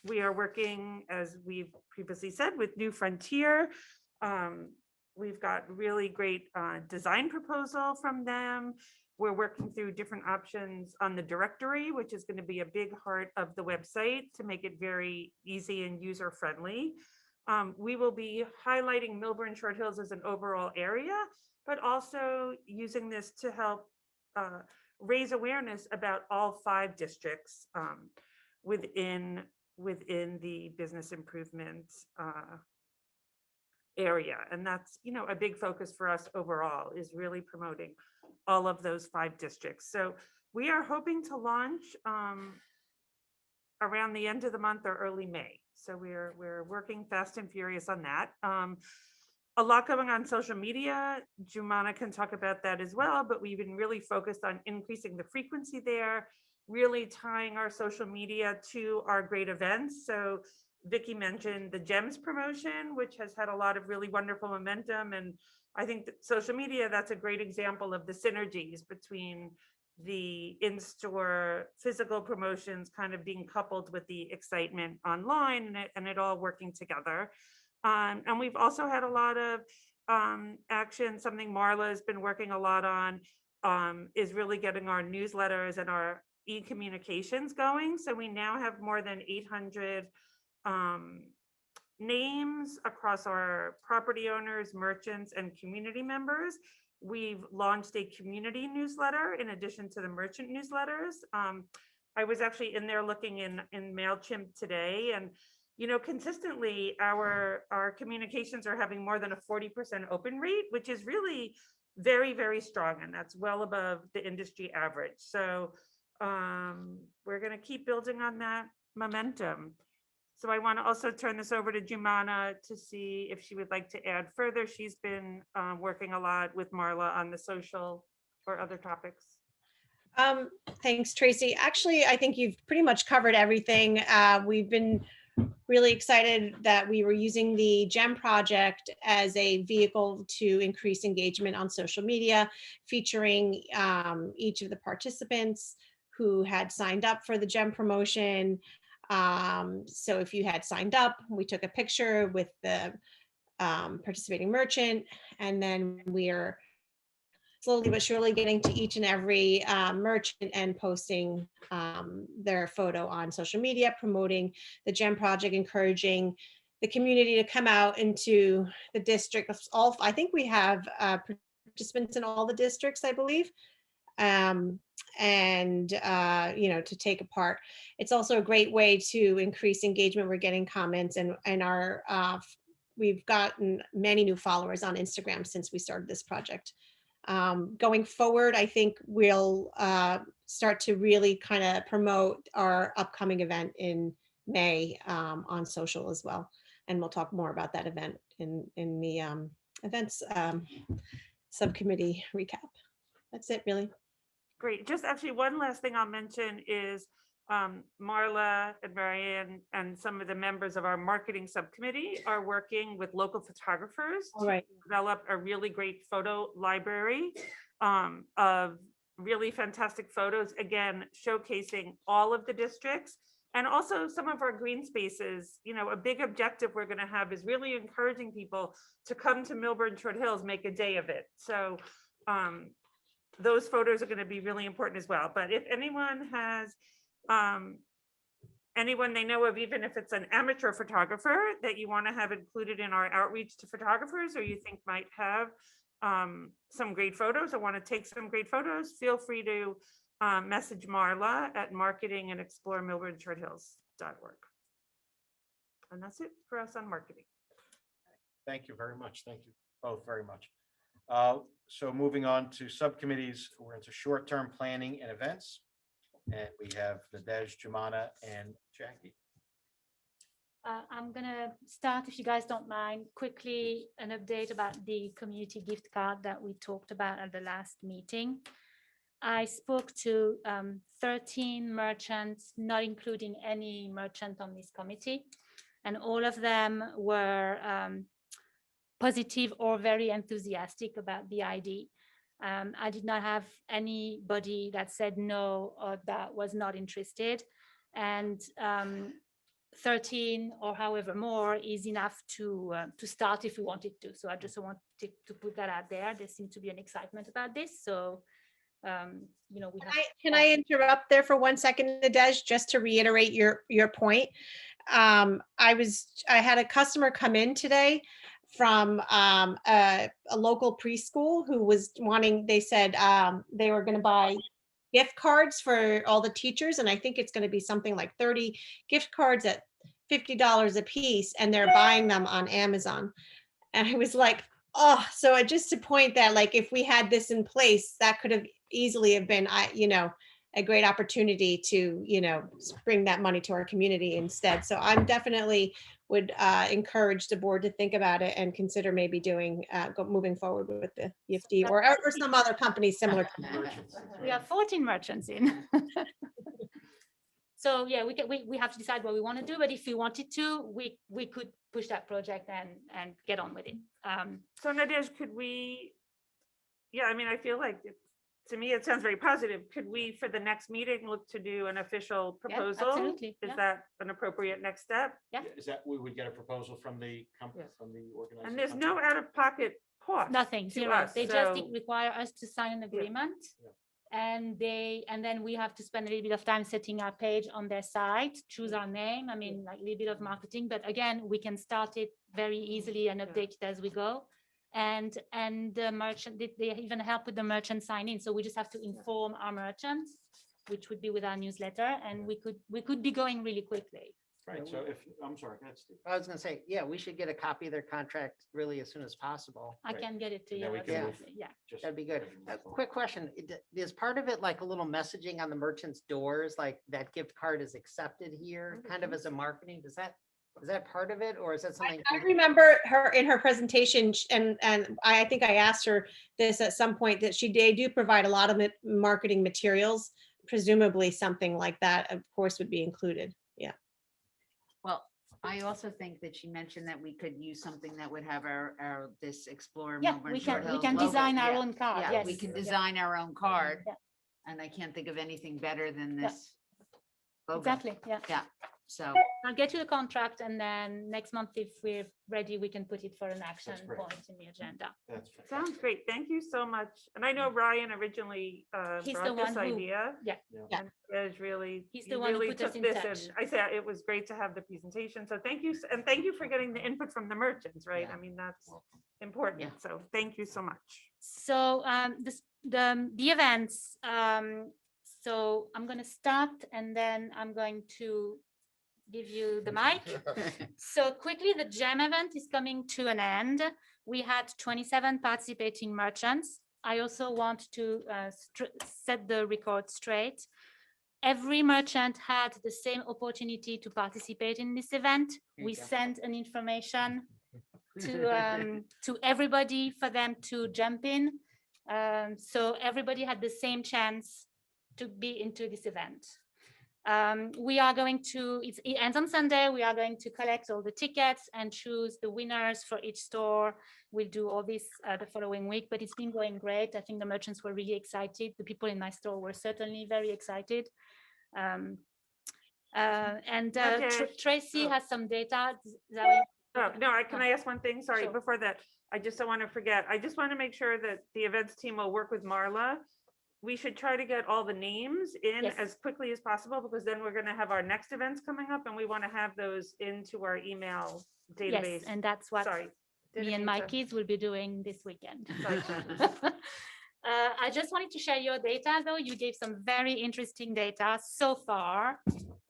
We are working, as we've previously said, with New Frontier. We've got really great design proposal from them. We're working through different options on the directory, which is going to be a big part of the website to make it very easy and user friendly. We will be highlighting Milburn Short Hills as an overall area, but also using this to help raise awareness about all 5 districts within the business improvement area. And that's, a big focus for us overall, is really promoting all of those 5 districts. So we are hoping to launch around the end of the month or early May. So we're working fast and furious on that. A lot going on social media. Jumana can talk about that as well, but we've been really focused on increasing the frequency there, really tying our social media to our great events. So Vicky mentioned the GEMS promotion, which has had a lot of really wonderful momentum. And I think that social media, that's a great example of the synergies between the in-store physical promotions kind of being coupled with the excitement online and it all working together. And we've also had a lot of action. Something Marla has been working a lot on is really getting our newsletters and our e-communications going. So we now have more than 800 names across our property owners, merchants, and community members. We've launched a community newsletter in addition to the merchant newsletters. I was actually in there looking in MailChimp today, and consistently our communications are having more than a 40% open rate, which is really very, very strong, and that's well above the industry average. So we're going to keep building on that momentum. So I want to also turn this over to Jumana to see if she would like to add further. She's been working a lot with Marla on the social or other topics. Thanks, Tracy. Actually, I think you've pretty much covered everything. We've been really excited that we were using the GEM project as a vehicle to increase engagement on social media, featuring each of the participants who had signed up for the GEM promotion. So if you had signed up, we took a picture with the participating merchant, and then we're slowly but surely getting to each and every merchant and posting their photo on social media, promoting the GEM project, encouraging the community to come out into the district. I think we have participants in all the districts, I believe. To take a part. It's also a great way to increase engagement. We're getting comments, and we've gotten many new followers on Instagram since we started this project. Going forward, I think we'll start to really kind of promote our upcoming event in May on social as well. And we'll talk more about that event in the events subcommittee recap. That's it, really. Great. Just actually one last thing I'll mention is Marla and Marianne and some of the members of our marketing subcommittee are working with local photographers to develop a really great photo library of really fantastic photos, again, showcasing all of the districts and also some of our green spaces. A big objective we're going to have is really encouraging people to come to Millburn Short Hills, make a day of it. So those photos are going to be really important as well. But if anyone has anyone they know of, even if it's an amateur photographer that you want to have included in our outreach to photographers, or you think might have some great photos or want to take some great photos, feel free to message Marla at marketing@exploremillburnshorthills.org. And that's it for us on marketing. Thank you very much. Thank you both very much. So moving on to subcommittees, we're into short-term planning and events. And we have Nadej, Jumana, and Jackie. I'm gonna start, if you guys don't mind, quickly an update about the community gift card that we talked about at the last meeting. I spoke to 13 merchants, not including any merchant on this committee, and all of them were positive or very enthusiastic about the idea. I did not have anybody that said no or that was not interested. And 13 or however more is enough to start if we wanted to. So I just wanted to put that out there. There seems to be an excitement about this. So, we have. Can I interrupt there for 1 second, Nadej, just to reiterate your point? I had a customer come in today from a local preschool who was wanting, they said they were going to buy gift cards for all the teachers. And I think it's going to be something like 30 gift cards at $50 a piece. And they're buying them on Amazon. And I was like, oh, so just to point that, like, if we had this in place, that could have easily have been, a great opportunity to, bring that money to our community instead. So I'm definitely would encourage the board to think about it and consider maybe doing, moving forward with the EFD or some other company similar to that. We have 14 merchants in. So yeah, we have to decide what we want to do, but if we wanted to, we could push that project and get on with it. So Nadej, could we, I feel like it's to me, it sounds very positive. Could we, for the next meeting, look to do an official Yeah, proposal? absolutely, Is yeah. that an appropriate next step? Yeah. Is that, we would get a proposal from the company, from the organizer? And there's no out-of-pocket cost. Nothing, to zero. us, They just so- require us to sign an agreement. And then we have to spend a little bit of time setting our page on their site, choose our name. I mean, like a little bit of marketing, but again, we can start it very easily and update it as we go. And the merchant, they even help with the merchant sign in. So we just have to inform our merchants, which would be with our newsletter, and we could be going really quickly. Right, so if, I'm sorry, go ahead, Steve. I was gonna say, yeah, we should get a copy of their contract really as soon as possible. I can get it to And you. then we can move. absolutely, Yeah. Just That'd be good. moving A forward. quick question, is part of it like a little messaging on the merchant's doors, like that gift card is accepted here, kind of as a marketing? Is that part of it, or is that something? I remember her in her presentation, and I think I asked her this at some point, that they do provide a lot of marketing materials. Presumably something like that, of course, would be included. Yeah. Well, I also think that she mentioned that we could use something that would have this Explore Yeah, Melbourne we Short can Hills design logo. our Yeah, own card. Yeah, Yes. we can Yeah. design our own card. Yeah. And I can't think of anything better than Yeah. this logo. Exactly, yeah. Yeah, so. I'll get you the contract, and then next month, if we're ready, we can put it for an action great. point in the agenda. That's fantastic. Sounds great. Thank you so much. And I know Ryan originally He's the brought this one who- idea. Yeah. Yeah. And is really. He's he the one who really put us took in this, touch. and I said it was great to have the presentation. So thank you. And thank you for getting the input from the merchants, right? Yeah. I mean, that's important. Yeah. So thank you so much. So the events, so I'm going to start, and then I'm going to give you the mic. So quickly, the GEM event is coming to an end. We had 27 participating merchants. I also want to set the record straight. Every merchant had the same opportunity to participate in this event. We sent an information to everybody for them to jump in. So everybody had the same chance to be into this event. We are going to, it ends on Sunday. We are going to collect all the tickets and choose the winners for each store. We'll do all this the following week, but it's been going great. I think the merchants were really excited. The people in my store were certainly very excited. Tracy has some data. Is that what Oh, no, can I ask one thing? Sorry, Sure. before that, I just don't want to forget. I just want to make sure that the events team will work with Marla. We should try to get all the names in Yes. as quickly as possible, because then we're going to have our next events coming up, and we want to have those into our email database. Yes, and that's what Sorry. me Didn't and mean my to- kids will be doing this weekend. Sorry, I just wanted to share your data, though. You gave some very interesting data so far.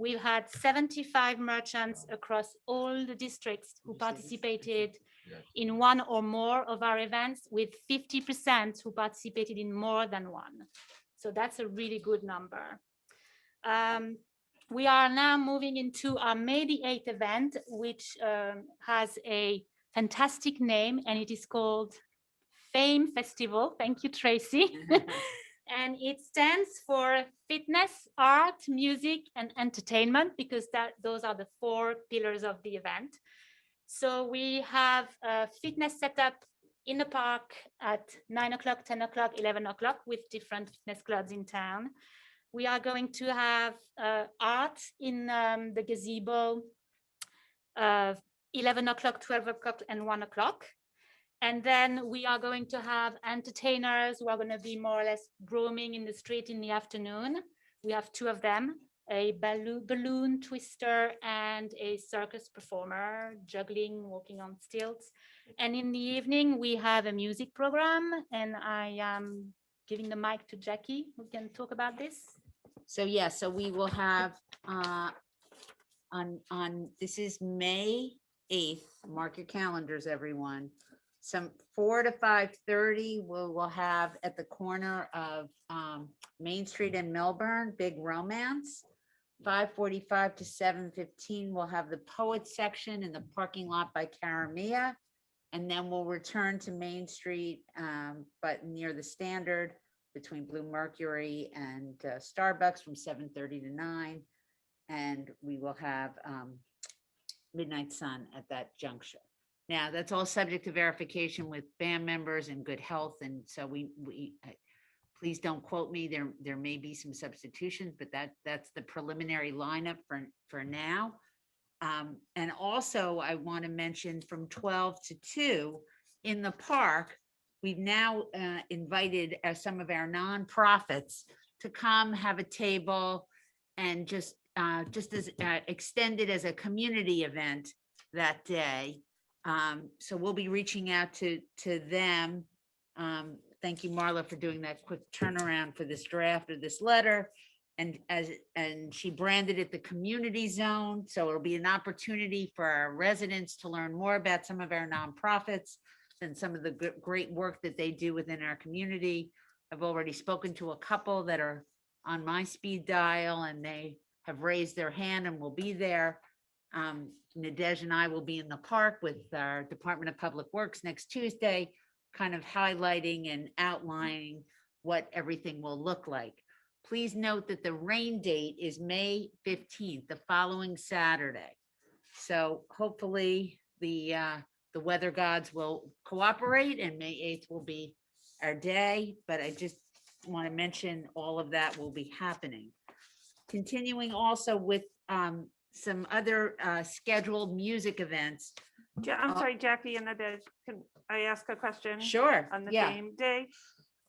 We've had 75 merchants across all the districts who participated in one or more of our events, with 50% who participated in more than one. So that's a really good number. We are now moving into our May the 8th event, which has a fantastic name, and it is called Fame Festival. Thank you, Tracy. And it stands for fitness, art, music, and entertainment, because those are the 4 pillars of the event. So we have a fitness setup in the park at 9 o'clock, 10 o'clock, 11 o'clock with different fitness clubs in town. We are going to have art in the gazebo, 11 o'clock, 12 o'clock, and 1 o'clock. And then we are going to have entertainers who are going to be more or less roaming in the street in the afternoon. We have 2 of them, a balloon twister and a circus performer, juggling, walking on stilts. And in the evening, we have a music program, and I am giving the mic to Jackie, who can talk about this. So yeah, so we will have this is May 8th. Mark your calendars, everyone. Some 4 to 5:30, we'll have at the corner of Main Street in Melbourne, Big Romance. 5:45 to 7:15, we'll have the poet section in the parking lot by Caramia. And then we'll return to Main Street, but near the Standard between Blue Mercury and Starbucks from 7:30 to 9. And we will have Midnight Sun at that juncture. Now, that's all subject to verification with band members and good health. And so Please don't quote me. There may be some substitutions, but that's the preliminary lineup for now. And also I want to mention from 12 to 2 in the park, we've now invited some of our nonprofits to come have a table and just as extended as a community event that day. So we'll be reaching out to them. Thank you, Marla, for doing that quick turnaround for this draft of this letter. And she branded it the community zone. So it'll be an opportunity for our residents to learn more about some of our nonprofits and some of the great work that they do within our community. I've already spoken to a couple that are on my speed dial, and they have raised their hand and will be there. Nadej and I will be in the park with our Department of Public Works next Tuesday, kind of highlighting and outlining what everything will look like. Please note that the rain date is May 15th, the following Saturday. So hopefully the weather gods will cooperate and May 8th will be our day, but I just want to mention all of that will be happening. Continuing also with some other scheduled music events. I'm sorry, Jackie, and Nadej, can I ask a question? Sure, On the yeah. same day?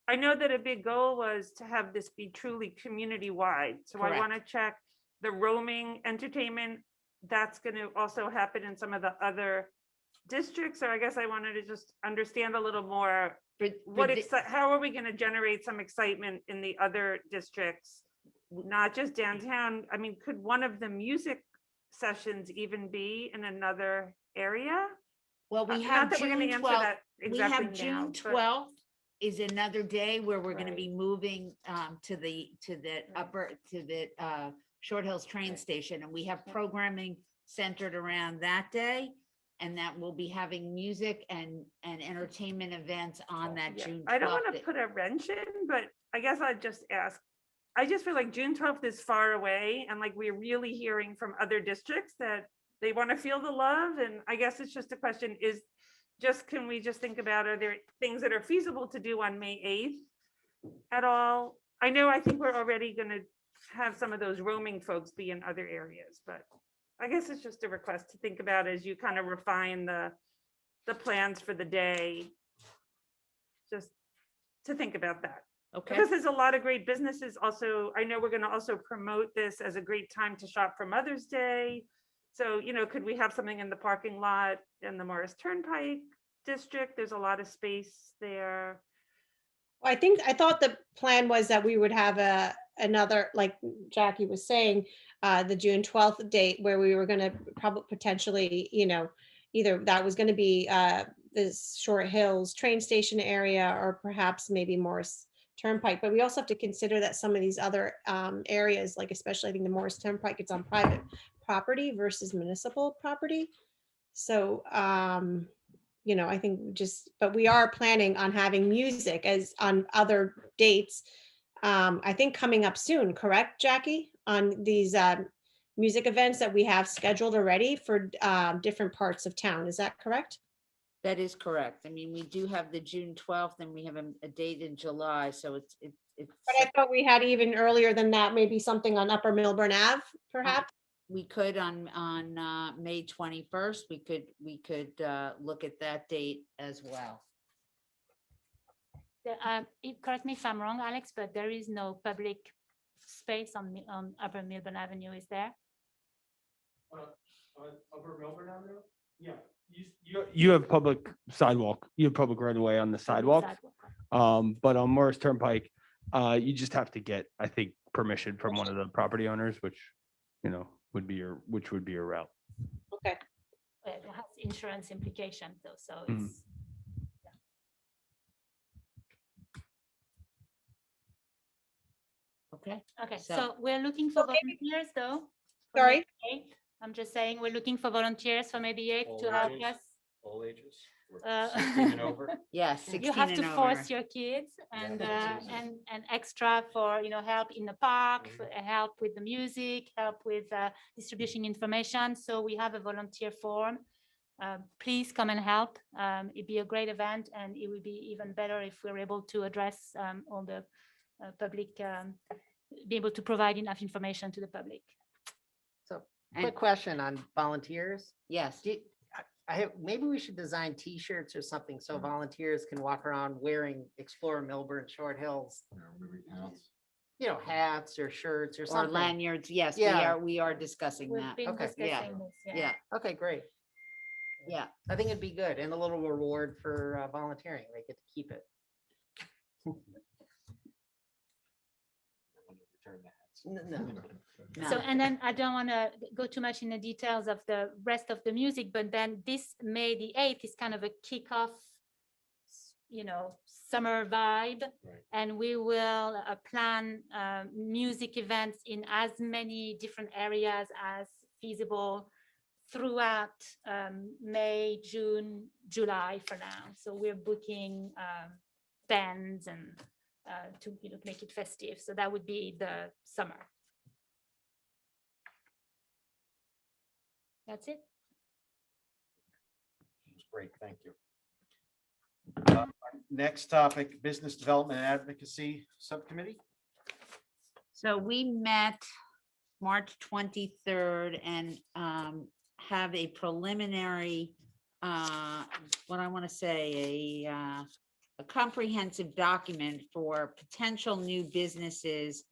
I know that a big goal was to have this be truly community-wide. So I want to check the roaming entertainment. That's going to also happen in some of the other districts. So I guess I wanted to just understand a little more. How are we going to generate some excitement in the other districts? Not just downtown. I mean, could one of the music sessions even be in another area? Well, we Not have that we're gonna June answer 12th. that We have exactly June now, but- 12th is another day where we're going to be moving to the Short Hills train station, and we have programming centered around that day. And that we'll be having music and entertainment events on that Yeah, June 12th. I don't want to put a wrench in, but I guess I'd just ask. I just feel like June 12th is far away, and like we're really hearing from other districts that they want to feel the love. And I guess it's just a question can we just think about, are there things that are feasible to do on May 8th at all? I think we're already going to have some of those roaming folks be in other areas, but I guess it's just a request to think about as you kind of refine the plans for the day. Just to think about that. Okay. Because there's a lot of great businesses also. I know we're going to also promote this as a great time to shop for Mother's Day. So, could we have something in the parking lot in the Morris Turnpike district? There's a lot of space there. Well, I thought the plan was that we would have another, like Jackie was saying, the June 12th date where we were going to probably potentially, either that was going to be this Short Hills train station area or perhaps maybe Morris Turnpike. But we also have to consider that some of these other areas, like especially I think the Morris Turnpike, it's on private property versus municipal property. So, I think but we are planning on having music as on other dates. I think coming up soon, correct, Jackie? On these music events that we have scheduled already for different parts of town. Is that correct? That is correct. I mean, we do have the June 12th and we have a date in July, so it's. But I thought we had even earlier than that, maybe something on Upper Milburn Ave, perhaps? We could on May 21st, we could look at that date as well. Correct me if I'm wrong, Alex, but there is no public space on Upper Milburn Avenue, is there? Upper Milburn Avenue? Yeah. You have public sidewalk, you have public right away on the sidewalk. But on Morris Turnpike, you just have to get, I think, permission from one of the property owners, which, would be your route. Okay. It has insurance implications though, so Mhm. it's. Okay. Okay, So- so we're looking for volunteers though. for Sorry? May 8th. I'm just saying, we're looking for volunteers for maybe 8th to help us. All ages? Uh, 16 and over? Yeah, You 16 have to and force over. your kids and, Yeah. and extra for, help in the park, help with the music, help with distributing information. So we have a volunteer form. Please come and help. It'd be a great event and it would be even better if we're able to address all the public, be able to provide enough information to the public. So quick question on volunteers. Yes. Maybe we should design T-shirts or something so volunteers can walk around wearing Explore Milburn Short Hills. Hats or shirts or Or something. lanyards, yes, Yeah. we are discussing We've that. been Okay. discussing this, Yeah, Okay, great. yeah. I think it'd be good and a little reward for volunteering. They get to keep it. So, and then I don't want to go too much in the details of the rest of the music, but then this May the 8th is kind of a kickoff, summer vibe. And we will plan music events in as many different areas as feasible throughout May, June, July for now. So we're booking bands and to make it festive. So that would be the summer. That's it. Great, thank you. Our Next topic, Business Development and Advocacy Subcommittee. So we met March 23rd and have a preliminary, what I want to say, a comprehensive document for potential new businesses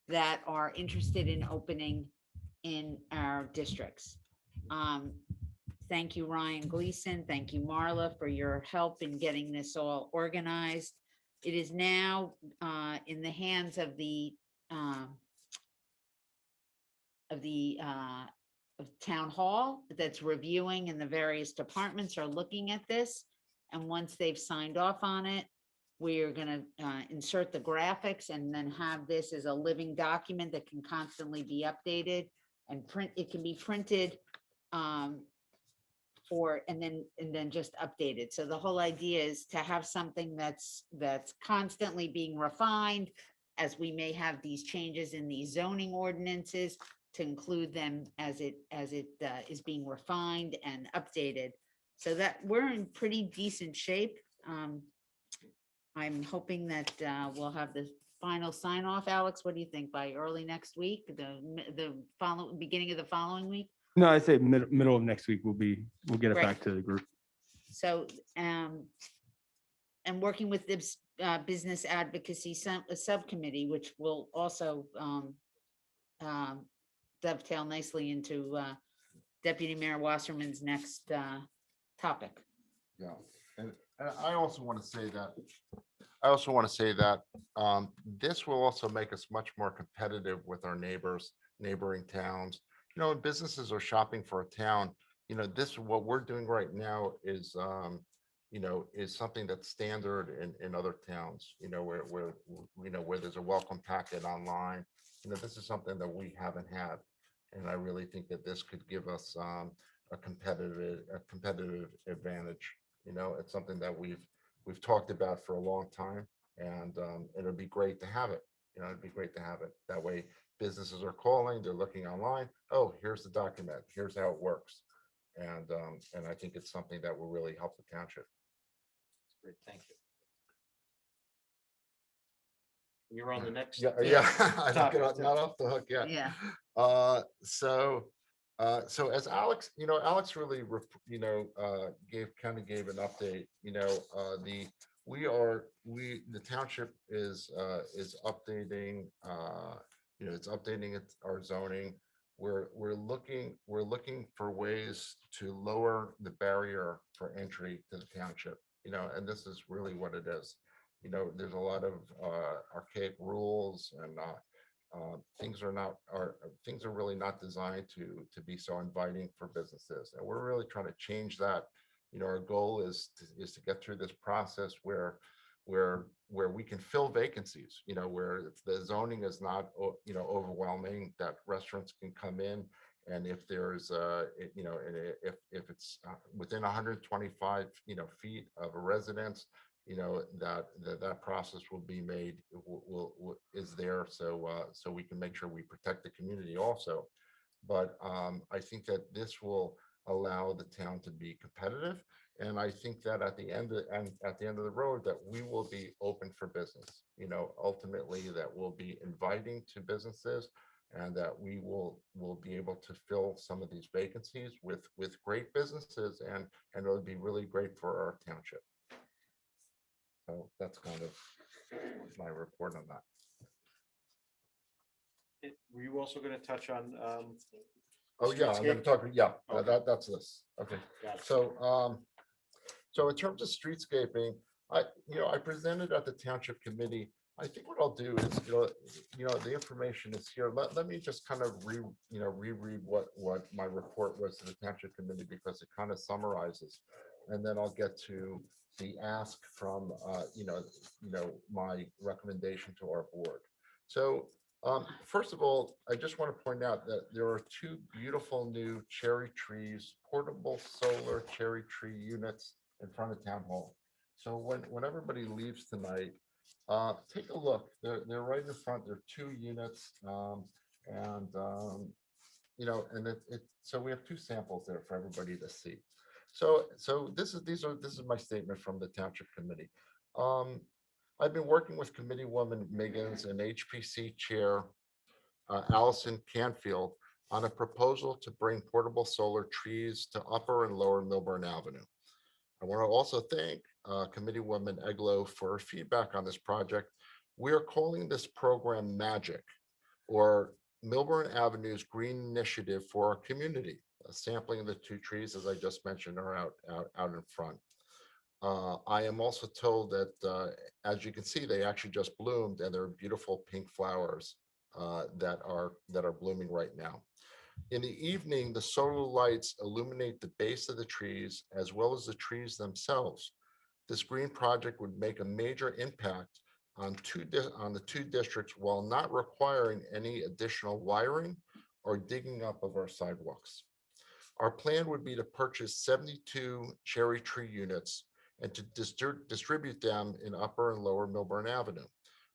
that are interested in opening in our districts. Thank you, Ryan Gleason. Thank you, Marla, for your help in getting this all organized. It is now in the hands of the town hall that's reviewing, and the various departments are looking at this. And once they've signed off on it, we're going to insert the graphics and then have this as a living document that can constantly be updated and print. It can be printed and then just updated. So the whole idea is to have something that's constantly being refined, as we may have these changes in these zoning ordinances, to include them as it is being refined and updated, so that we're in pretty decent shape. I'm hoping that we'll have the final sign off. Alex, what do you think, by early next week, the beginning of the following week? No, I'd say middle of next week we'll get it Right. back to the group. So, and working with this business advocacy subcommittee, which will also dovetail nicely into Deputy Mayor Wasserman's next topic. Yeah, and I also want to say that this will also make us much more competitive with our neighboring towns. When businesses are shopping for a town, what we're doing right now is something that's standard in other towns, where there's a welcome packet online. This is something that we haven't had. And I really think that this could give us a competitive advantage. It's something that we've talked about for a long time, and it'll be great to have it. It'd be great to have it. That way businesses are calling, they're looking online. Oh, here's the document. Here's how it works. And I think it's something that will really help the township. Great, thank you. You're on the next. Yeah. I don't topic. get not off the hook yet. Yeah. So as Alex, Alex really, gave an update. The township is updating. It's updating our zoning. We're looking for ways to lower the barrier for entry to the township. And this is really what it is. There's a lot of archaic rules, and things are really not designed to be so inviting for businesses. And we're really trying to change that. Our goal is to get through this process where we can fill vacancies, where the zoning is not, overwhelming, that restaurants can come in. And if there's if it's within 125, feet of a residence, that process will be made, is there. So we can make sure we protect the community also. But I think that this will allow the town to be competitive, And I think that at the end of the road, that we will be open for business, ultimately that we'll be inviting to businesses and that we will be able to fill some of these vacancies with great businesses and it'll be really great for our township. So that's kind of my report on that. Were you also going to touch on? Oh, yeah, I'm gonna streetscape? talk, yeah, Okay. that's this, okay. Got it. So in terms of streetscaping, I presented at the township committee. I think what I'll do is, the information is here. Let me just kind of reread what my report was to the township committee because it kind of summarizes. And then I'll get to the ask from, my recommendation to our board. So first of all, I just want to point out that there are two beautiful new cherry trees, portable solar cherry tree units in front of Town Hall. So when everybody leaves tonight, take a look. They're right in front. There are two units, and so we have two samples there for everybody to see. So this is my statement from the township committee. I've been working with Committee Woman Miggins and HPC Chair Allison Canfield on a proposal to bring portable solar trees to Upper and Lower Milburn Avenue. I want to also thank Committee Woman Eglo for her feedback on this project. We are calling this program MAGIC, or Milburn Avenue's Green Initiative for our community. A sampling of the two trees, as I just mentioned, are out in front. I am also told that, as you can see, they actually just bloomed, and they're beautiful pink flowers that are blooming right now. In the evening, the solar lights illuminate the base of the trees as well as the trees themselves. This green project would make a major impact on the two districts while not requiring any additional wiring or digging up of our sidewalks. Our plan would be to purchase 72 cherry tree units and to distribute them in Upper and Lower Milburn Avenue.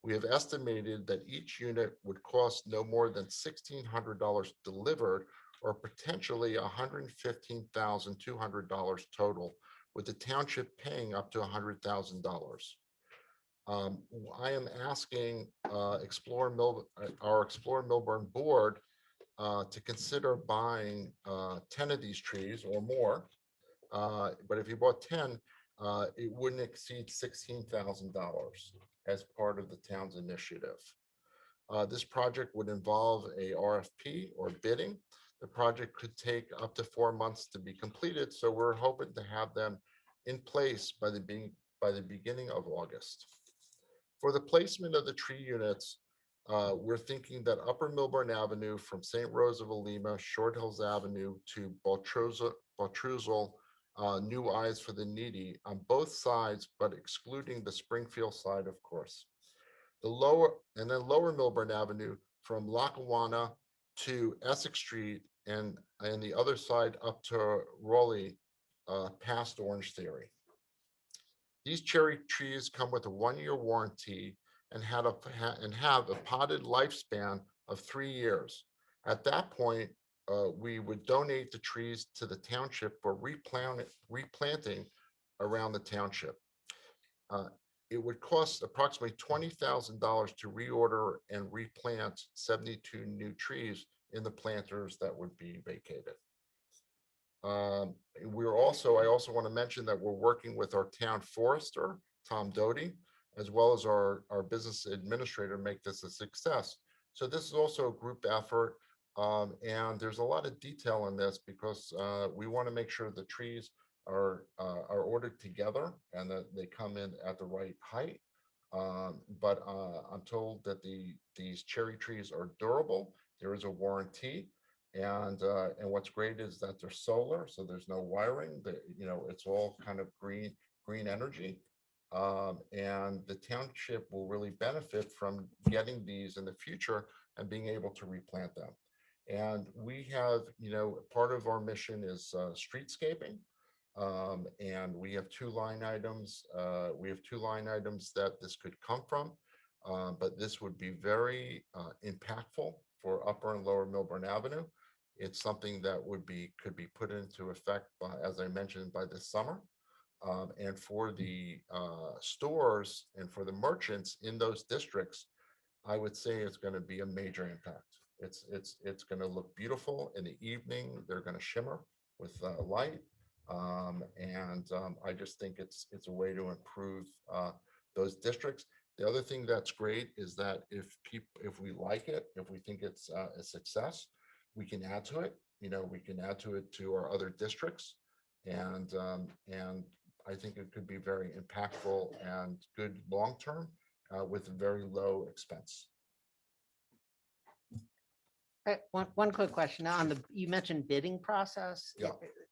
We have estimated that each unit would cost no more than $1,600 delivered, or potentially $115,200 total, with the township paying up to $100,000. I am asking our Explore Milburn board to consider buying 10 of these trees or more. But if you bought 10, it wouldn't exceed $16,000 as part of the town's initiative. This project would involve a RFP or bidding. The project could take up to 4 months to be completed, so we're hoping to have them in place by the beginning of August. For the placement of the tree units, we're thinking that Upper Milburn Avenue from St. Rose of Lima, Short Hills Avenue to Baltruzal, New Eyes for the Needy on both sides, but excluding the Springfield side, of course. Lower Milburn Avenue from Lackawanna to Essex Street and the other side up to Raleigh, past Orange Theory. These cherry trees come with a 1-year warranty and have a potted lifespan of 3 years. At that point, we would donate the trees to the township for replanting around the township. It would cost approximately $20,000 to reorder and replant 72 new trees in the planters that would be vacated. I also want to mention that we're working with our town forester, Tom Doty, as well as our business administrator to make this a success. So this is also a group effort. And there's a lot of detail in this because we want to make sure the trees are ordered together and that they come in at the right height. But I'm told that these cherry trees are durable. There is a warranty, and what's great is that they're solar, so there's no wiring. It's all kind of green energy. And the township will really benefit from getting these in the future and being able to replant them. And we have, part of our mission is streetscaping. And we have 2 line items. We have 2 line items that this could come from, but this would be very impactful for Upper and Lower Milburn Avenue. It's something that could be put into effect by, as I mentioned, by this summer. and for the stores and for the merchants in those districts, I would say it's going to be a major impact. It's going to look beautiful in the evening. They're going to shimmer with light. I just think it's a way to improve those districts. The other thing that's great is that if we like it, if we think it's a success, we can add to it. We can add to it to our other districts, and I think it could be very impactful and good long term with very low expense. One quick question on you mentioned bidding process. Yeah.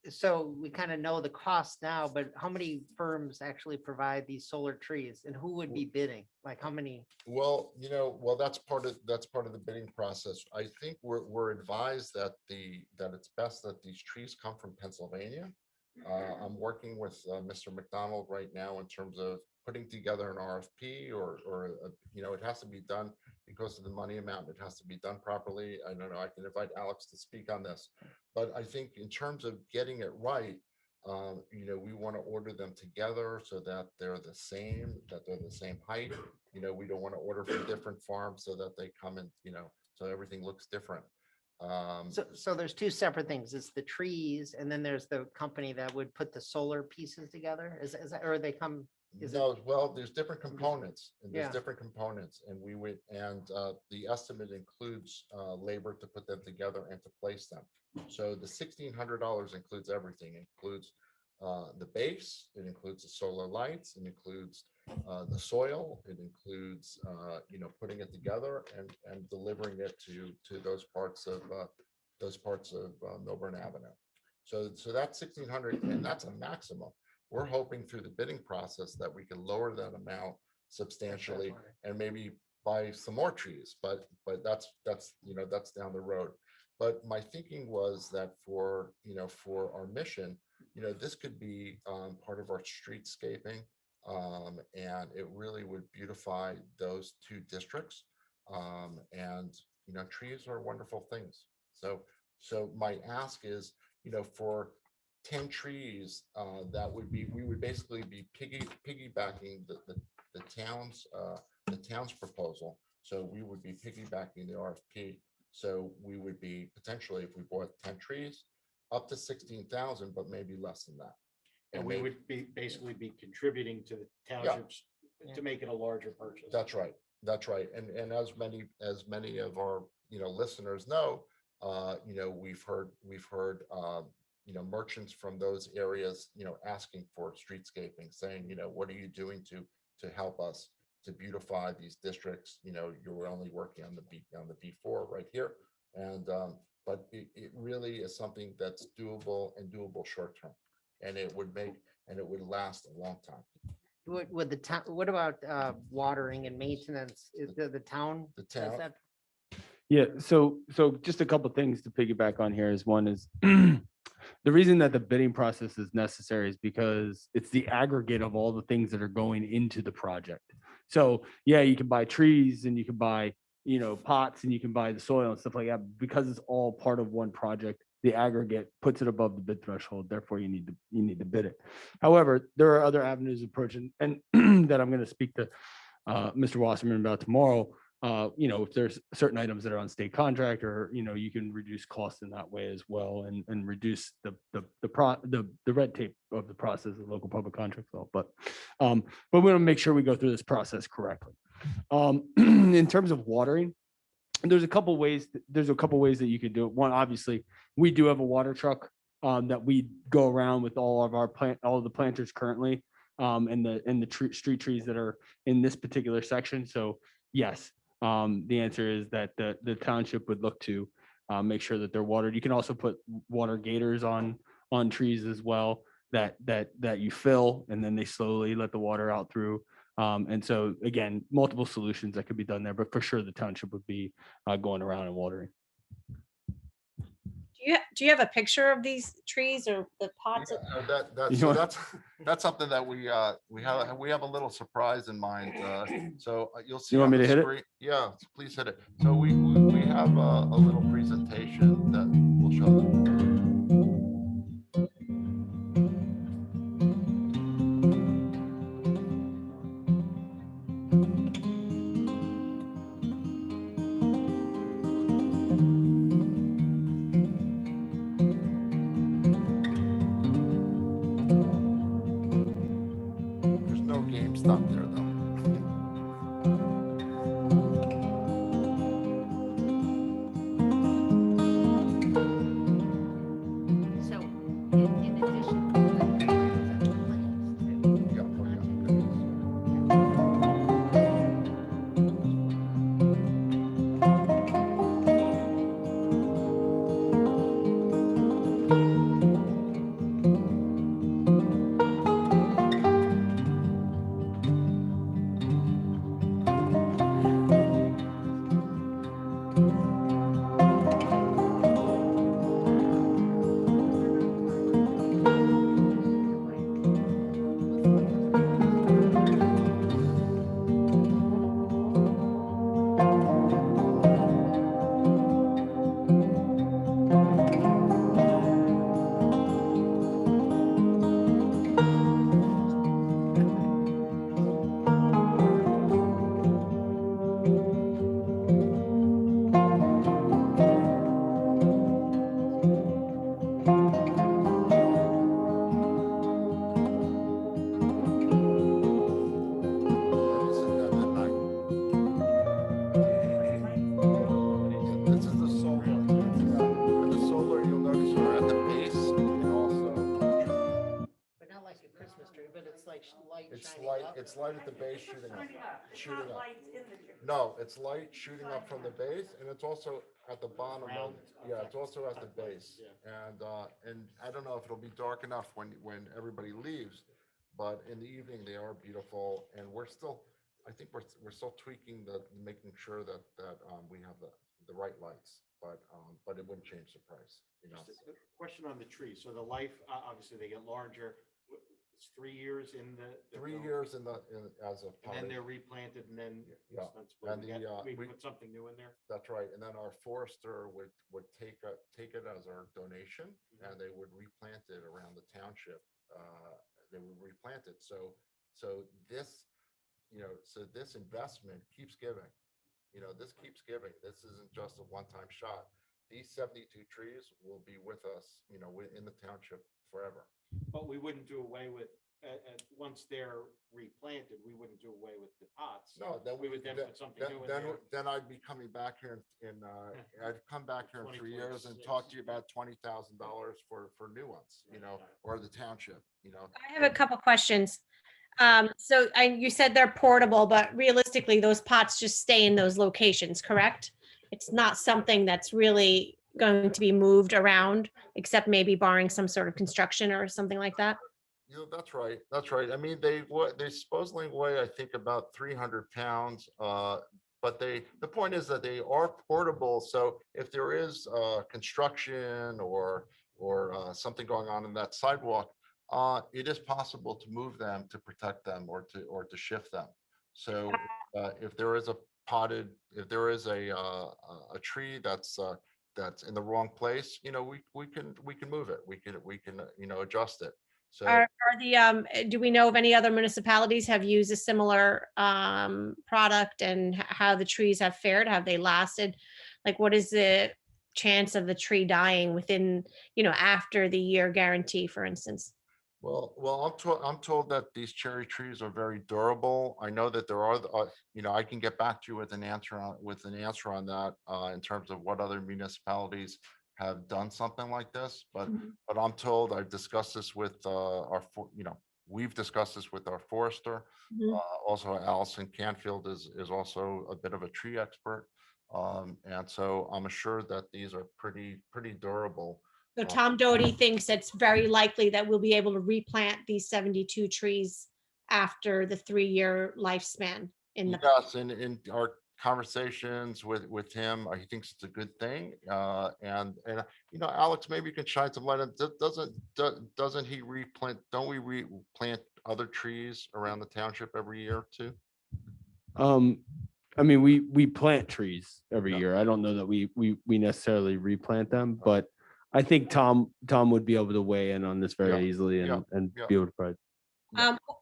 So we kind of know the cost now, but how many firms actually provide these solar trees, and who would be bidding? Like how many? Well, that's part of the bidding process. I think we're advised that it's best that these trees come from Pennsylvania. I'm working with Mr. McDonald right now in terms of putting together an RFP, or it has to be done because of the money amount. It has to be done properly. I don't know. I can invite Alex to speak on this, but I think in terms of getting it right, we want to order them together so that they're the same height. We don't want to order from different farms so that they come in, so everything looks different. So there's two separate things. It's the trees, and then there's the company that would put the solar pieces together. Is that, or they come? Well, there's different components, and Yeah. and the estimate includes labor to put them together and to place them. So the $1,600 includes everything. It includes the base, it includes the solar lights, it includes the soil, it includes putting it together and delivering it to those parts of Milburn Avenue. So that's $1,600, and that's a maximum. We're hoping through the bidding process that we can lower that amount substantially and maybe buy some more trees, but that's down the road. But my thinking was that for our mission, this could be part of our streetscaping, and it really would beautify those two districts. Trees are wonderful things. So my ask is, for 10 trees, we would basically be piggybacking the town's proposal. So we would be piggybacking the RFP. So we would be potentially, if we bought 10 trees, up to 16,000, but maybe less than that. And we would basically be contributing to the townships to make it a larger purchase. That's right. And as many of our listeners know, we've heard merchants from those areas asking for streetscaping, saying, what are you doing to help us to beautify these districts? You're only working on the B4 right here, but it really is something that's doable short term, and it would last a long time. Would the town? What about watering and maintenance? Is the town? The town. does that? Yeah, so just a couple things to piggyback on here is one is the reason that the bidding process is necessary is because it's the aggregate of all the things that are going into the project. So yeah, you can buy trees and you can buy, pots, and you can buy the soil and stuff like that. Because it's all part of one project, the aggregate puts it above the bid threshold. Therefore, you need to bid it. However, there are other avenues of approach, and that I'm going to speak to Mr. Wasserman about tomorrow. If there's certain items that are on state contract, or you can reduce costs in that way as well, and reduce the red tape of the process of local public contract law. But we want to make sure we go through this process correctly. In terms of watering, there's a couple ways that you could do it. One, obviously, we do have a water truck that we go around with all of the planters currently, and the street trees that are in this particular section. So yes. The answer is that the township would look to make sure that they're watered. You can also put water gators on trees as well that you fill, and then they slowly let the water out through. And so again, multiple solutions that could be done there, but for sure the township would be going around and watering. Do you have a picture of these trees or the pots? That's something that we have a little surprise in mind. So you'll see. You want me to hit it? Yeah, please hit it. So we have a little presentation that we'll show. it's light at the base shooting up. Shooting up. No, it's light shooting up from the base, and it's also at the bottom of, yeah, it's also at the base. And I don't know if it'll be dark enough when everybody leaves, but in the evening, they are beautiful, and I think we're still tweaking making sure that we have the right lights, but it wouldn't change the price, you know. Just a question on the trees. So the life, obviously they get larger. It's 3 years in the. 3 years as a. And then they're replanted and then. Yeah. And And we we put something new in there. That's right. And then our forester would take it as our donation, and they would replant it around the township. They would replant it. So this, so this investment keeps giving. This keeps giving. This isn't just a one-time shot. These 72 trees will be with us, in the township forever. But we wouldn't do away with, once they're replanted, we wouldn't do away with the pots. No, then We would then put something new in there. Then I'd be coming back here I'd come back here in 3 years and talk to you about $20,000 for new ones, or the township, I have a couple questions. So you said they're portable, but realistically, those pots just stay in those locations, correct? It's not something that's really going to be moved around, except maybe barring some sort of construction or something like that? That's right. That's right. I mean, they supposedly weigh, I think, about 300 pounds. But the point is that they are portable. So if there is construction or something going on in that sidewalk, it is possible to move them, to protect them, or to shift them. So if there is if there is a tree that's in the wrong place, we can move it. We can adjust it. So Are do we know of any other municipalities have used a similar product, and how the trees have fared? Have they lasted? Like, what is the chance of the tree dying within, after the year guarantee, for instance? Well, I'm told that these cherry trees are very durable. I know that there are, I can get back to you with an answer on that in terms of what other municipalities have done something like this. But I'm told, I've discussed this with we've discussed this with our forester. Also, Allison Canfield is also a bit of a tree expert, and so I'm assured that these are pretty durable. So Tom Doty thinks it's very likely that we'll be able to replant these 72 trees after the 3-year lifespan in the. Yes, in our conversations with him, he thinks it's a good thing. And Alex, maybe you can shine some light on, doesn't he replant, don't we replant other trees around the township every year too? I mean, we plant trees every year. I don't know that we necessarily replant them, but I think Tom would be able to weigh in on this very easily and be able to provide.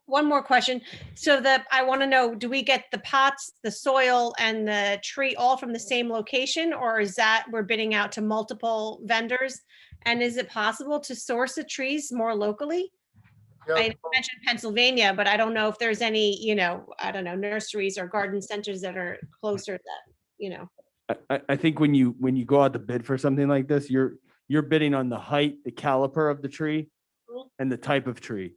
One more question. So I want to know, do we get the pots, the soil, and the tree all from the same location, or is that we're bidding out to multiple vendors? And is it possible to source the trees more locally? I mentioned Pennsylvania, but I don't know if there's any, I don't know, nurseries or garden centers that are closer that, I think when you go out to bid for something like this, you're bidding on the height, the caliper of the tree, and the type of tree.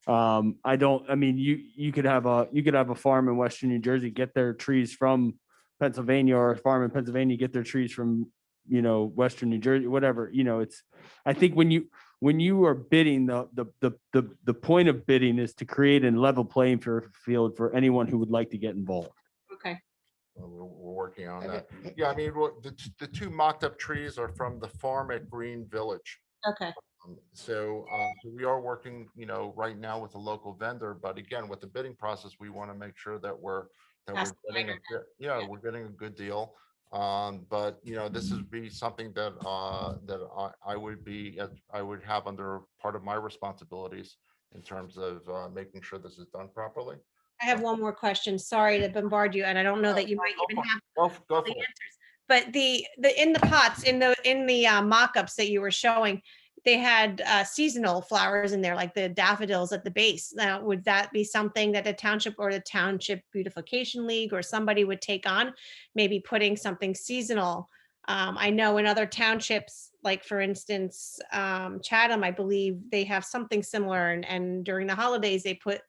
You could have a farm in Western New Jersey get their trees from Pennsylvania, or a farm in Pennsylvania get their trees from, Western New Jersey, whatever, I think when you are bidding, the point of bidding is to create a level playing field for anyone who would like to get involved. Okay. We're working on that. Yeah, I mean, the two mocked up trees are from the farm at Green Village. Okay. So we are working, right now with a local vendor, but again, with the bidding process, we want to make sure that we're getting we're getting a good deal. But this would be something that I would have under part of my responsibilities in terms of making sure this is done properly. I have one more question. Sorry to bombard you, and I don't know that you might even have all the answers. But in the pots, in the mock-ups that you were showing, they had seasonal flowers in there, like the daffodils at the base. Now, would that be something that the township or the Township Beautification League or somebody would take on? Maybe putting something seasonal. I know in other townships, like for instance, Chatham, I believe they have something similar, and during the holidays they put,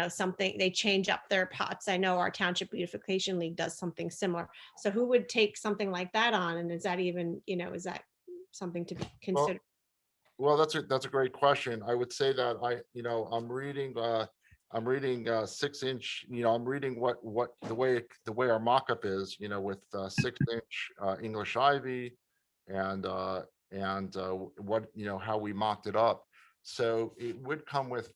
something, they change up their pots. I know our Township Beautification League does something similar. So who would take something like that on? And is that even, is that something to consider? Well, that's a great question. I would say that I'm reading 6-inch, I'm reading what the way our mock-up is, with 6-inch English ivy and what, how we mocked it up. So it would come with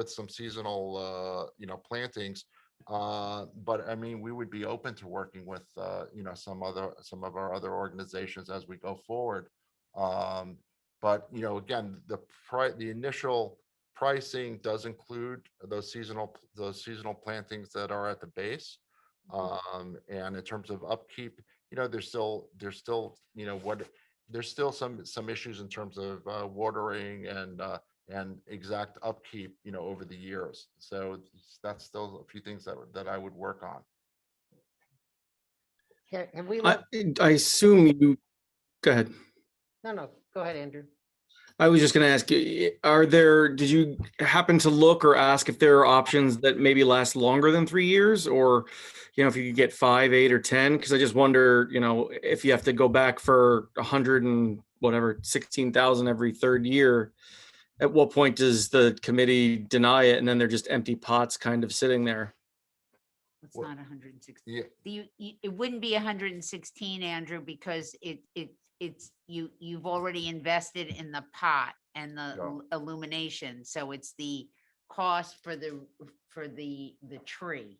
some seasonal plantings. But I mean, we would be open to working with some of our other organizations as we go forward. But again, the initial pricing does include those seasonal plantings that are at the base. And in terms of upkeep, there's still some issues in terms of watering and exact upkeep, over the years. So that's still a few things that I would work on. Have we I, looked? I assume you, go ahead. No, go ahead, Andrew. I was just going to ask you, did you happen to look or ask if there are options that maybe last longer than 3 years, or, if you could get 5, 8, or 10? Because I just wonder, if you have to go back for 100 and whatever, 16,000 every third year, at what point does the committee deny it and then they're just empty pots kind of sitting there? It's not 116. It wouldn't be 116, Andrew, because you've already invested in the pot and the illumination. So it's the cost for the tree.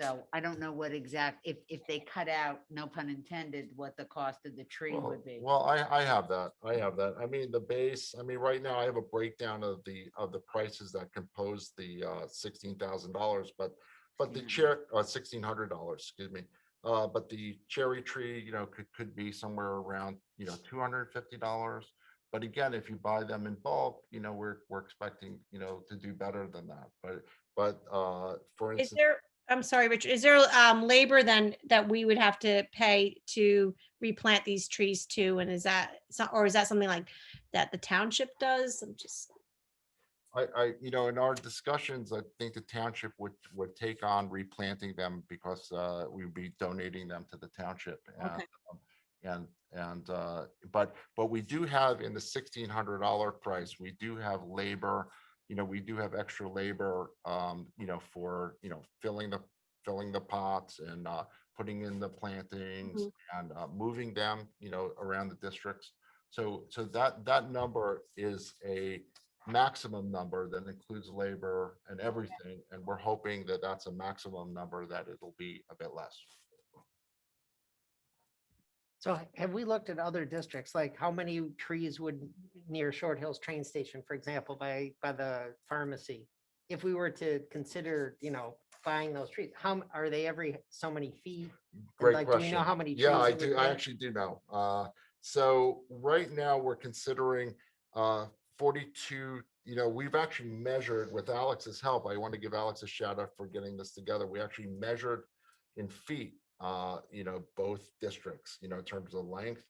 So I don't know what if they cut out, no pun intended, what the cost of the tree would be. Well, I have that. I mean, the base, right now I have a breakdown of the prices that compose the $16,000, but the chair, $1,600, excuse me. But the cherry tree, could be somewhere around, $250. But again, if you buy them in bulk, we're expecting, to do better than that. But for instance, I'm sorry, Richard, is there labor then that we would have to pay to replant these trees too? And is that something like that the township does? I'm just. in our discussions, I think the township would take on replanting them because we would be donating them to the township. But we do have in the $1,600 price, we do have labor. We do have extra labor, for filling the pots and putting in the plantings and moving them, around the districts. So that number is a maximum number that includes labor and everything, and we're hoping that that's a maximum number, that it'll be a bit less. So have we looked at other districts, like how many trees would near Short Hills train station, for example, by the pharmacy? If we were to consider, buying those trees, how are they every so many feet? Great Like, question. do you know how many? Yeah, I trees it would do. I be? actually do know. So right now we're considering 42. We've actually measured with Alex's help. I want to give Alex a shout out for getting this together. We actually measured in feet, both districts, in terms of length.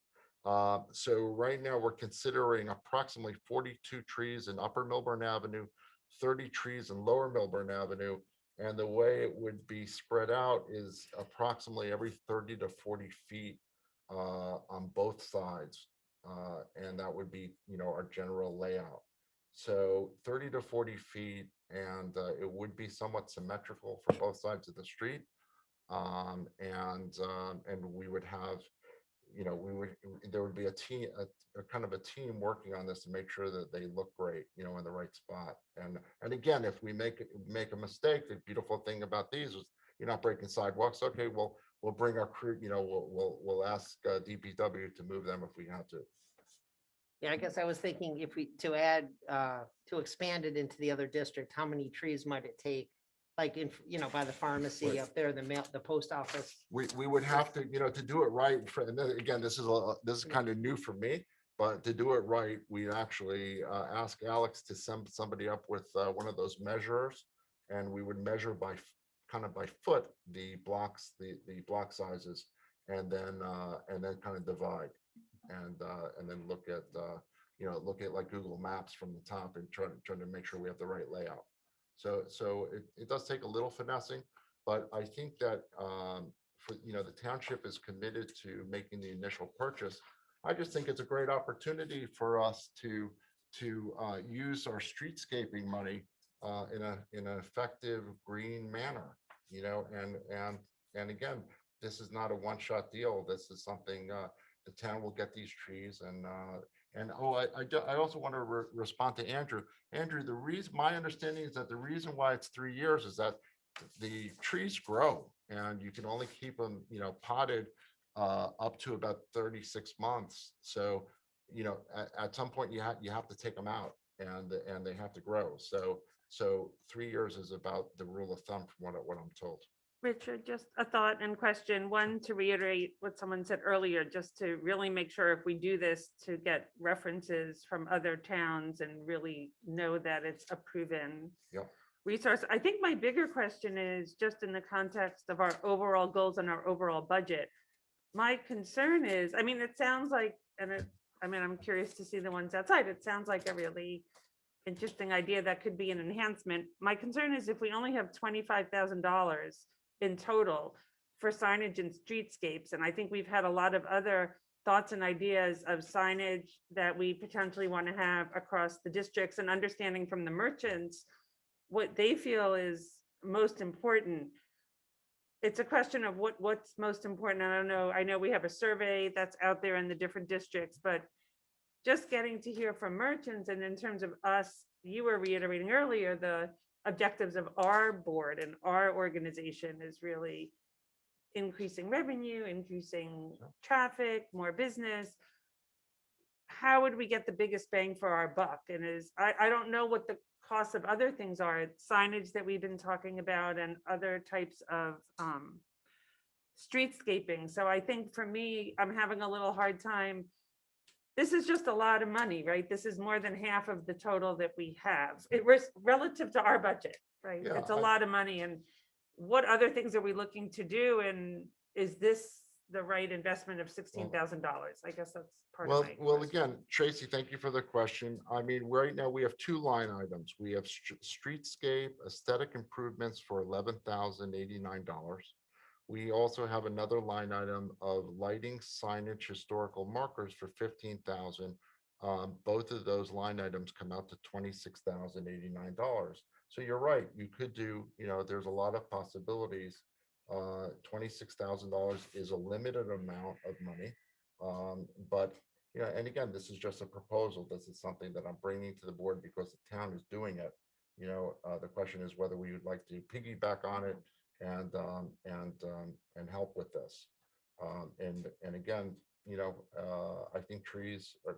So right now we're considering approximately 42 trees in Upper Milburn Avenue, 30 trees in Lower Milburn Avenue. And the way it would be spread out is approximately every 30 to 40 feet on both sides. And that would be, our general layout. So 30 to 40 feet, and it would be somewhat symmetrical for both sides of the street. And we would have, there would be a team, a kind of a team working on this to make sure that they look great, in the right spot. And again, if we make a mistake, the beautiful thing about these is you're not breaking sidewalks. Okay, we'll bring our crew, we'll ask DPW to move them if we have to. Yeah, I guess I was thinking if to expand it into the other district, how many trees might it take? Like by the pharmacy Right. up there, the post office. We would have to, to do it right. And then again, this is kind of new for me, but to do it right, we actually ask Alex to send somebody up with one of those measurers, and we would measure by foot the blocks, the block sizes, and then kind of divide, and then look at look at like Google Maps from the top and trying to make sure we have the right layout. So it does take a little finessing, but I think that the township is committed to making the initial purchase. I just think it's a great opportunity for us to use our streetscaping money in an effective green manner, and again, this is not a one-shot deal. This is something the town will get these trees I also want to respond to Andrew. Andrew, my understanding is that the reason why it's 3 years is that the trees grow and you can only keep them, potted up to about 36 months. So, at some point you have to take them out and they have to grow. So 3 years is about the rule of thumb from what I'm told. Richard, just a thought and question. One, to reiterate what someone said earlier, just to really make sure if we do this to get references from other towns and really know that it's a proven resource. I think my bigger question is just in the context of our overall goals and our overall budget. My concern is, it sounds like, I'm curious to see the ones outside. It sounds like a really interesting idea that could be an enhancement. My concern is if we only have $25,000 in total for signage and streetscapes. And I think we've had a lot of other thoughts and ideas of signage that we potentially want to have across the districts, and understanding from the merchants what they feel is most important. It's a question of what's most important. I don't know. I know we have a survey that's out there in the different districts, but just getting to hear from merchants, and in terms of us, you were reiterating earlier, the objectives of our board and our organization is really increasing revenue, increasing traffic, more business. How would we get the biggest bang for our buck? And I don't know what the costs of other things are, signage that we've been talking about and other types of streetscaping. So I think for me, I'm having a little hard time. This is just a lot of money, right? This is more than half of the total that we have. It was relative to our budget, right? Yeah, It's a lot of money. And what other things are we looking to do? And is this the right investment of $16,000? I guess that's part of my Well, again, Tracy, thank you for the question. Right now we have two line items. We have streetscape aesthetic improvements for $11,089. We also have another line item of lighting, signage, historical markers for $15,000. Both of those line items come out to $26,089. So you're right, you could do, there's a lot of possibilities. $26,000 is a limited amount of money. But, and again, this is just a proposal. This is something that I'm bringing to the board because the town is doing it. The question is whether we would like to piggyback on it and help with this. And again, I think trees are,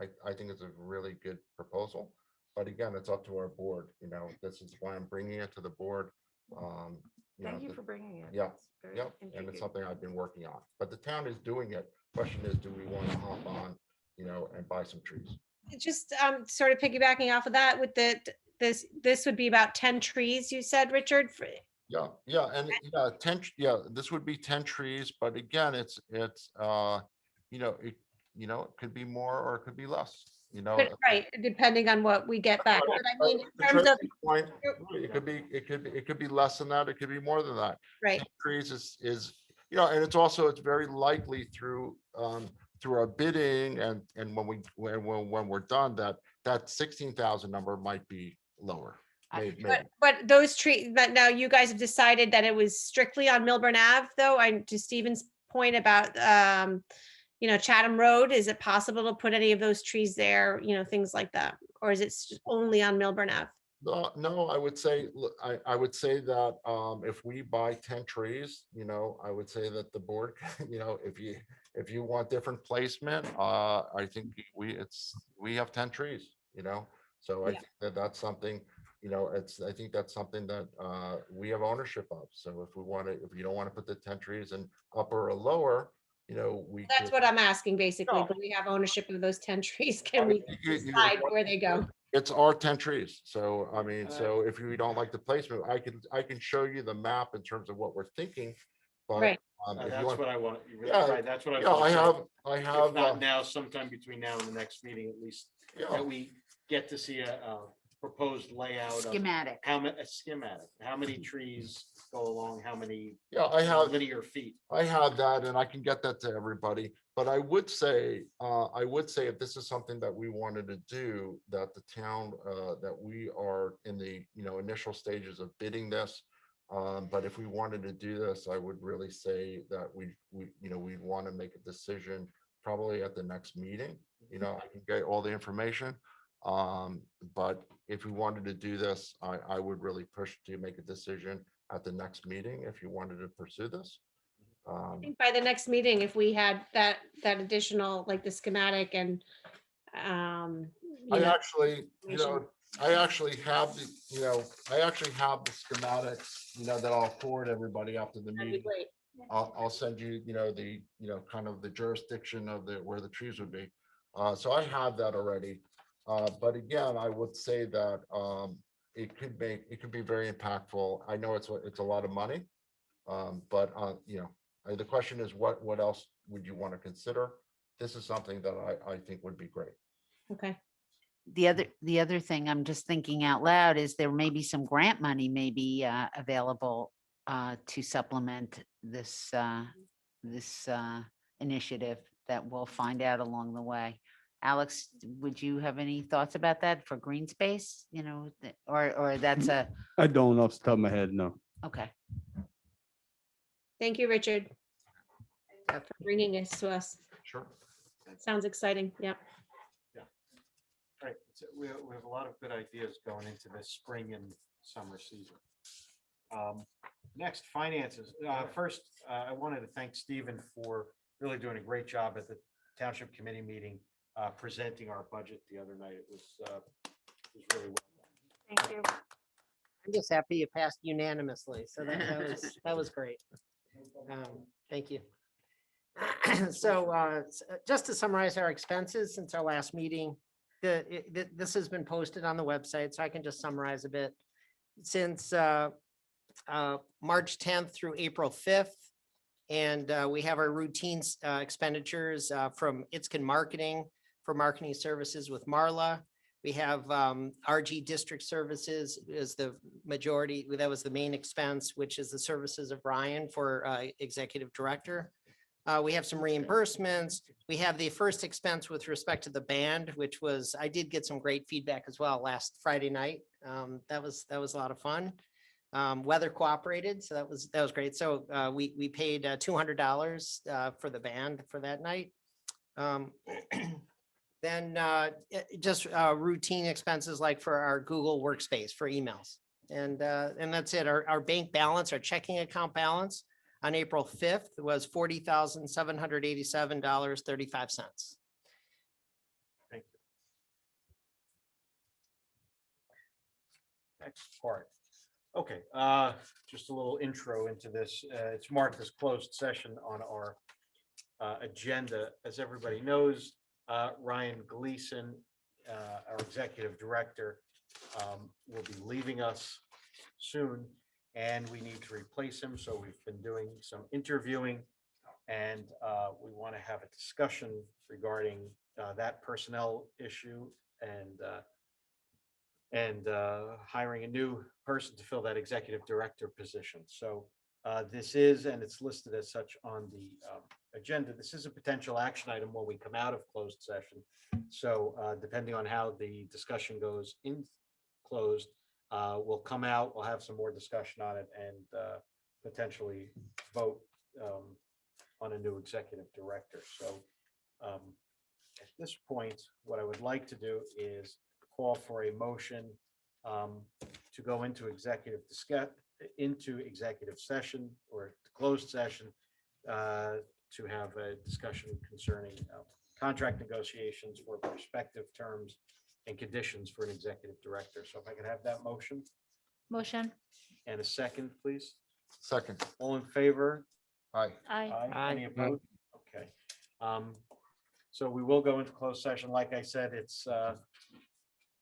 I think it's a really good proposal, but again, it's up to our board. This is why I'm bringing it to the board. Thank you for bringing it. Yeah, It's very yeah, and it's intriguing. something I've been working on, but the town is doing it. Question is, do we want to hop on, and buy some trees? Just sort of piggybacking off of that with this would be about 10 trees, you said, Richard? Yeah, and 10, this would be 10 trees, but again, it could be more or it could be less, Right, depending on what we get back. But I mean, in To terms of, Tracy's point, it could be less than that, it could be more than that. right, 10 trees is, and it's very likely through our bidding and when we're done, that 16,000 number might be lower. Maybe. but those trees, but now you guys have decided that it was strictly on Milburn Ave, though. To Stephen's point about, Chatham Road, is it possible to put any of those trees there, things like that? Or is it only on Milburn Ave? No, I would say, I would say that if we buy 10 trees, I would say that the board, if you want different placement, I think we have 10 trees, so I think that's something, I think that's something that we have ownership of. So if you don't want to put the 10 trees in upper or lower, That's what I'm asking, basically. Do we have ownership of those 10 trees? Can we decide where they go? It's our 10 trees. So, so if you don't like the placement, I can show you the map in terms of what we're thinking. but, Right. if you That's want- what I want. You're Yeah, right, that's what I. was yeah, gonna say. I If have, not now, sometime between now and the next meeting, at least, Yeah. that we get to see a proposed layout. of Schematic. a schematic, how many trees go along, how many yeah, I have. linear feet. I have that and I can get that to everybody, but I would say if this is something that we wanted to do, that the town, that we are in the, initial stages of bidding this. But if we wanted to do this, I would really say that we'd want to make a decision probably at the next meeting. I can get all the information. But if we wanted to do this, I would really push to make a decision at the next meeting if you wanted to pursue this. I think by the next meeting, if we had that additional, like the schematic and, I actually, I actually have the schematics, that I'll forward everybody after the that'd be meeting. great. I'll send you, the, kind of the jurisdiction of where the trees would be. So I have that already. But again, I would say that, it could be very impactful. I know it's a lot of money. But, the question is, what else would you want to consider? This is something that I think would be great. Okay. The other thing I'm just thinking out loud is there may be some grant money maybe available to supplement this initiative that we'll find out along the way. Alex, would you have any thoughts about that for green space? Or that's I don't off the top of my head, no. okay. Thank you, Richard, for bringing this to us. Sure. Sounds exciting. Yeah. Right, so we have a lot of good ideas going into this spring and summer season. Next, finances. First, I wanted to thank Stephen for really doing a great job at the Township Committee meeting, presenting our budget the other night. It was really well done. Thank you. I'm just happy you passed unanimously. So that was great. Thank you. So just to summarize our expenses since our last meeting, this has been posted on the website, so I can just summarize a bit. Since March 10th through April 5th, and we have our routine expenditures from Itzkin Marketing for marketing services with Marla. We have RG District Services is the majority, that was the main expense, which is the services of Ryan for Executive Director. We have some reimbursements. We have the first expense with respect to the band, which was, I did get some great feedback as well last Friday night. That was a lot of fun. Weather cooperated, so that was great. So we paid $200 for the band for that night. Then just routine expenses like for our Google Workspace for emails. And that's it. Our bank balance, our checking account balance on April 5th was $40,787.35. Thank you. Next part. Okay, just a little intro into this. It's marked as closed session on our agenda. As everybody knows, Ryan Gleason, our executive director, will be leaving us soon, and we need to replace him. So we've been doing some interviewing, and we want to have a discussion regarding that personnel issue and hiring a new person to fill that executive director position. So this is, and it's listed as such on the agenda, this is a potential action item when we come out of closed session. So depending on how the discussion goes in closed, we'll come out, we'll have some more discussion on it and potentially vote on a new executive director. So at this point, what I would like to do is call for a motion to go into executive session or closed session to have a discussion concerning contract negotiations for prospective terms and conditions for an executive director. So if I could have that motion Motion. and a second, please. Second. All in favor? Aye. Aye. Any opposed? Okay. So we will go into closed session. Like I said, it's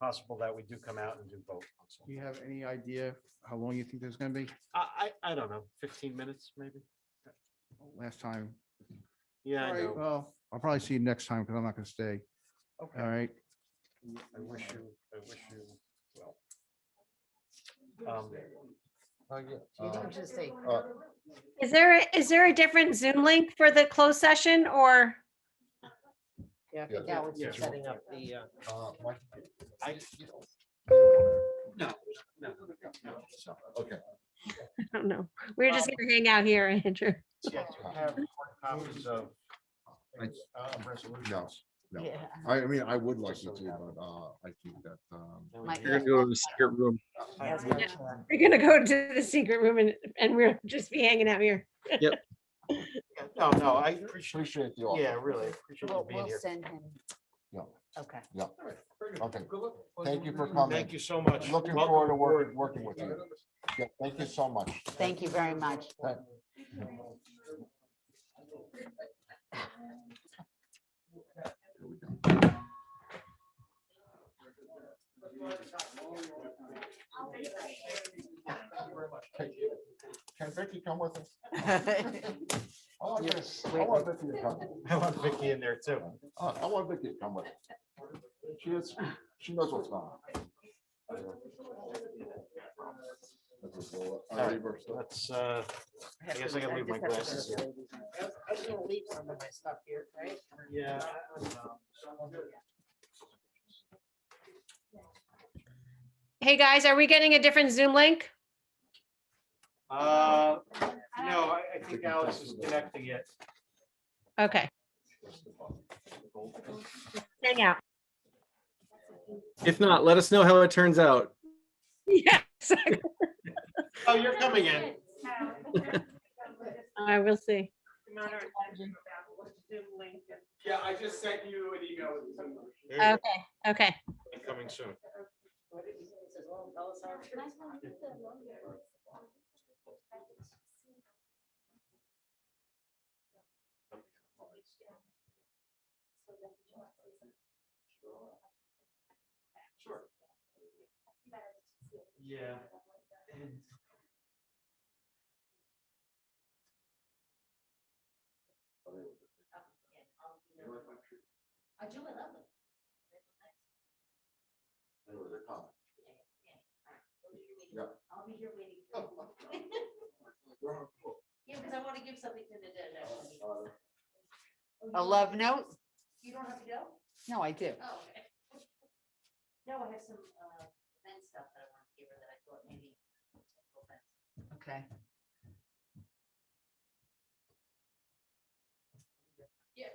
possible that we do come out and do both. Do you have any idea how long you think there's gonna be? I don't know, 15 minutes maybe? last time. Yeah, I All right, know. well, I'll probably see you next time because I'm not gonna stay. Okay. All right. I wish you well. You don't just say. Is there a different Zoom link for the closed session or? Yeah, I think Alex is setting up the. No, okay. I don't know. We're just gonna hang out here, Andrew. Have copies of No, resolutions. no. Yeah. I mean, I would like you to, but I think that, You're gonna go to the secret room. We're gonna go to the secret room and we're just be hanging out here. Yep. No, I appreciate the offer. Yeah, really appreciate you being We'll here. send him. Yeah, Okay. yeah. Okay. Thank you for coming. Thank you so much. Looking Welcome forward to aboard. working with you. Yeah, thank you so much. Thank you very much. Thank- Can Vicky come with us? I want this- I want Vicky to come. I want Vicky in there too. I want Vicky to come with us. She knows what's going on. All right, let's, I guess I gotta leave my glasses here. I was gonna leave some of my stuff here, right? Yeah. Hey, guys, are we getting a different Zoom link? No, I think Alex is connecting it. Okay. Hang out. If not, let us know how it turns out. Yeah. Oh, you're coming in. I will see. Yeah, I just sent you an email with the Zoom link. Okay, okay. Coming soon. Sure. Yeah. I do, I love them. Yeah. I'll be here waiting. Yeah, because I want to give something to Nadine. A love note? You don't have to go? No, I do. Oh, okay. No, I have some event stuff that I want to give her that I thought maybe. Okay. Yeah.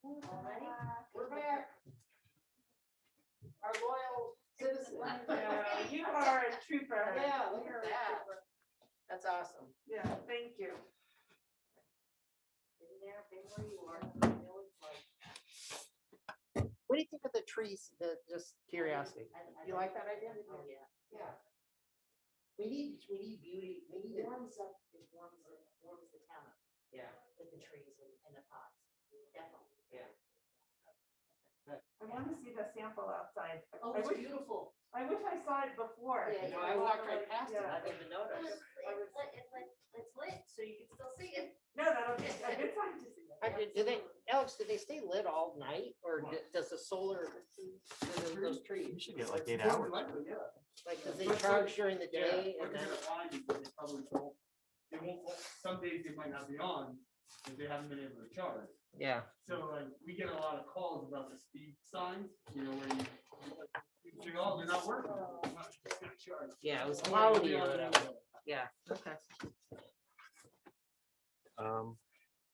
We're back. Our loyal citizens. You are a trooper. Yeah, look at that. That's awesome. Yeah, thank you. What do you think of the trees? Just curiosity. You like that idea? Oh, yeah. Yeah. We need beauty. We need it. Warms the town up. Yeah. With the trees and the pots, definitely. Yeah. I want to see the sample outside. Oh, I it's wish- beautiful. I wish I saw it before. Yeah, I walked right past it. I didn't even notice. It's lit, so you can still see it. No, that'll be a good time to see it. Do they, Alex, do they stay lit all night or does the solar, those trees? You should get like 8 hours. Like, does they charge during the day and then? Some days they might not be on, if they haven't been able to charge. Yeah. So like, we get a lot of calls about the speed signs, you know, where you think, oh, they're not working. I'm not gonna charge. Yeah, it was Oh, cloudy yeah, or yeah, whatever. yeah. Yeah, okay.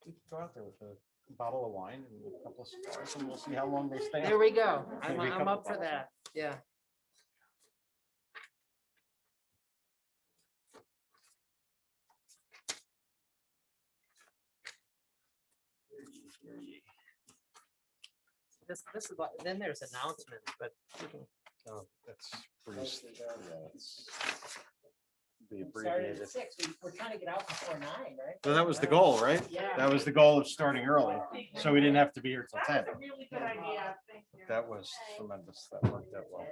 We can go out there with a bottle of wine and a couple of cigars and we'll see how long they stay. There we go. Maybe a I'm couple up for bottles. that. Yeah. This is what, then there's announcements, but we can Oh, that's Bruce. Yeah, that's the we started abbreviated. at 6. We're trying to get out before 9, right? So that was the goal, right? Yeah. That was the goal of starting early, so we didn't have to be here till 10. That's a really good idea. Thank you. That was tremendous. That worked out well.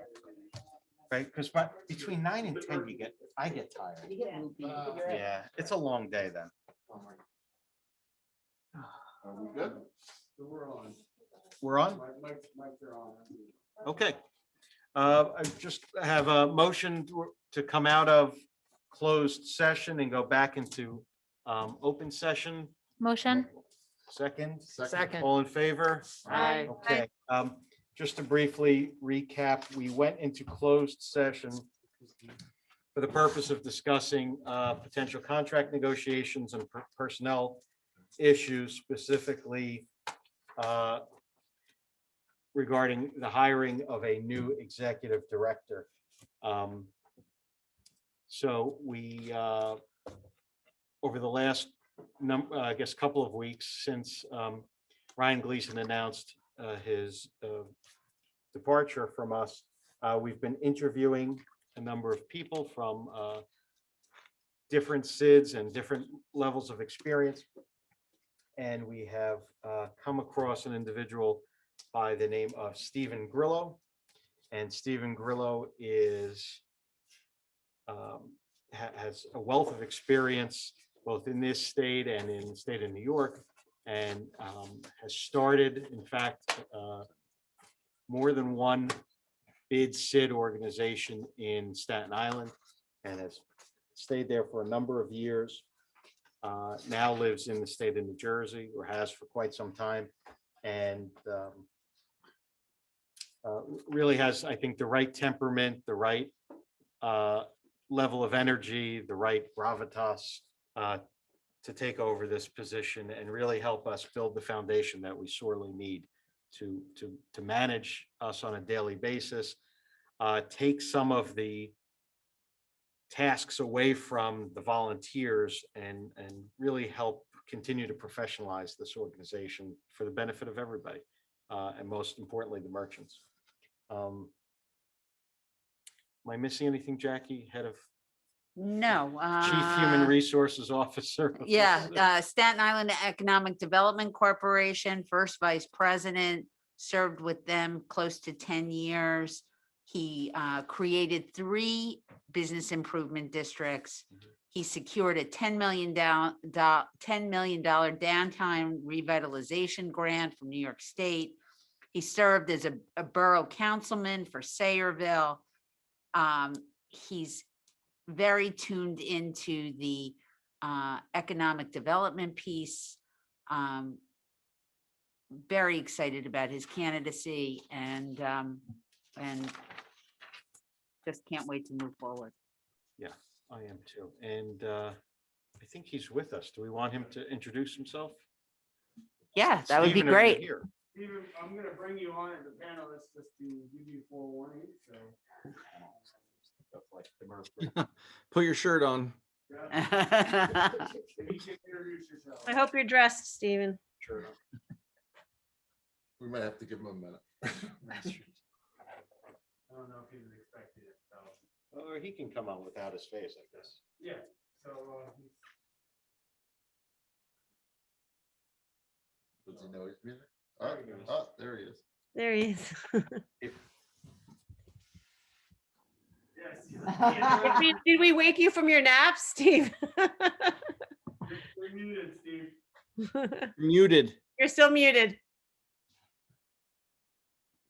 Right, because between 9 and 10, I get tired. You get loopy. You're right. Yeah, it's a long day then. Are we good? We're on. We're on? Mike's are on. Okay. I just have a motion to come out of closed session and go back into open session. Motion? Second? Second. All in favor? Aye. Okay, just to briefly recap, we went into closed session for the purpose of discussing potential contract negotiations and personnel issues, specifically regarding the hiring of a new executive director. So we, over the last I guess, couple of weeks since Ryan Gleason announced his departure from us, we've been interviewing a number of people from different SIDS and different levels of experience. And we have come across an individual by the name of Stephen Grillo. And Stephen Grillo is has a wealth of experience both in this state and in the state of New York, and has started, in fact, more than one bid SID organization in Staten Island, and has stayed there for a number of years. Now lives in the state of New Jersey, or has for quite some time, and really has, I think, the right temperament, the right level of energy, the right gravitas to take over this position and really help us build the foundation that we sorely need to manage us on a daily basis, take some of the tasks away from the volunteers and really help continue to professionalize this organization for the benefit of everybody, and most importantly, the merchants. Am I missing anything, Jackie, head of No. Chief Human Resources Officer? Yeah, Staten Island Economic Development Corporation, first vice president, served with them close to 10 years. He created 3 business improvement districts. He secured a $10 million downtown revitalization grant from New York State. He served as a borough councilman for Sayreville. He's very tuned into the economic development piece. Very excited about his candidacy and just can't wait to move forward. Yeah, I am too. And I think he's with us. Do we want him to introduce himself? Yeah, that would be Stephen, are you great. here? Steven, I'm gonna bring you on as a panelist just to give you forewarning, so. Put your shirt on. If you can introduce yourself. I hope you're dressed, Stephen. Sure. We might have to give him a minute. I don't know if he was expecting it, so. Or he can come on without his face, I guess. Yeah, so, Does he know he's muted? Oh, there he is. There he is. yes. Did we wake you from your nap, Steve? You're muted, Steve. Muted, You're still muted.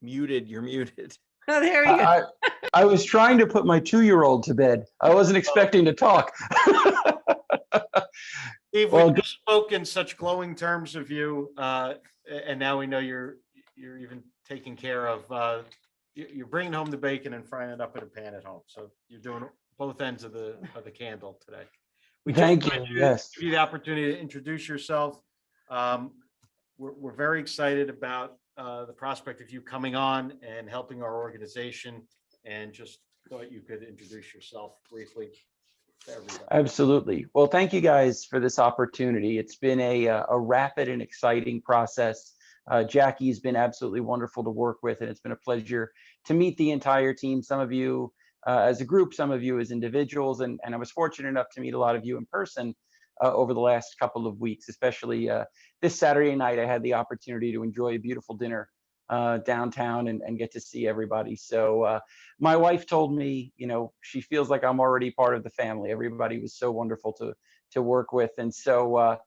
muted, you're muted. Oh, there you go. I was trying to put my 2-year-old to bed. I wasn't expecting to talk. Steve, Well, we just spoke in such glowing terms of you, and now we know you're even taking care of, you're bringing home the bacon and frying it up in a pan at home. So you're doing both ends of the candle today. We just Thank you, wanted to yes. Give you the opportunity to introduce yourself. We're very excited about the prospect of you coming on and helping our organization, and just thought you could introduce yourself briefly to everybody. Absolutely. Well, thank you guys for this opportunity. It's been a rapid and exciting process. Jackie's been absolutely wonderful to work with, and it's been a pleasure to meet the entire team. Some of you as a group, some of you as individuals, and I was fortunate enough to meet a lot of you in person over the last couple of weeks, especially this Saturday night. I had the opportunity to enjoy a beautiful dinner downtown and get to see everybody. So my wife told me, you know, she feels like I'm already part of the family. Everybody was so wonderful to work with. And so,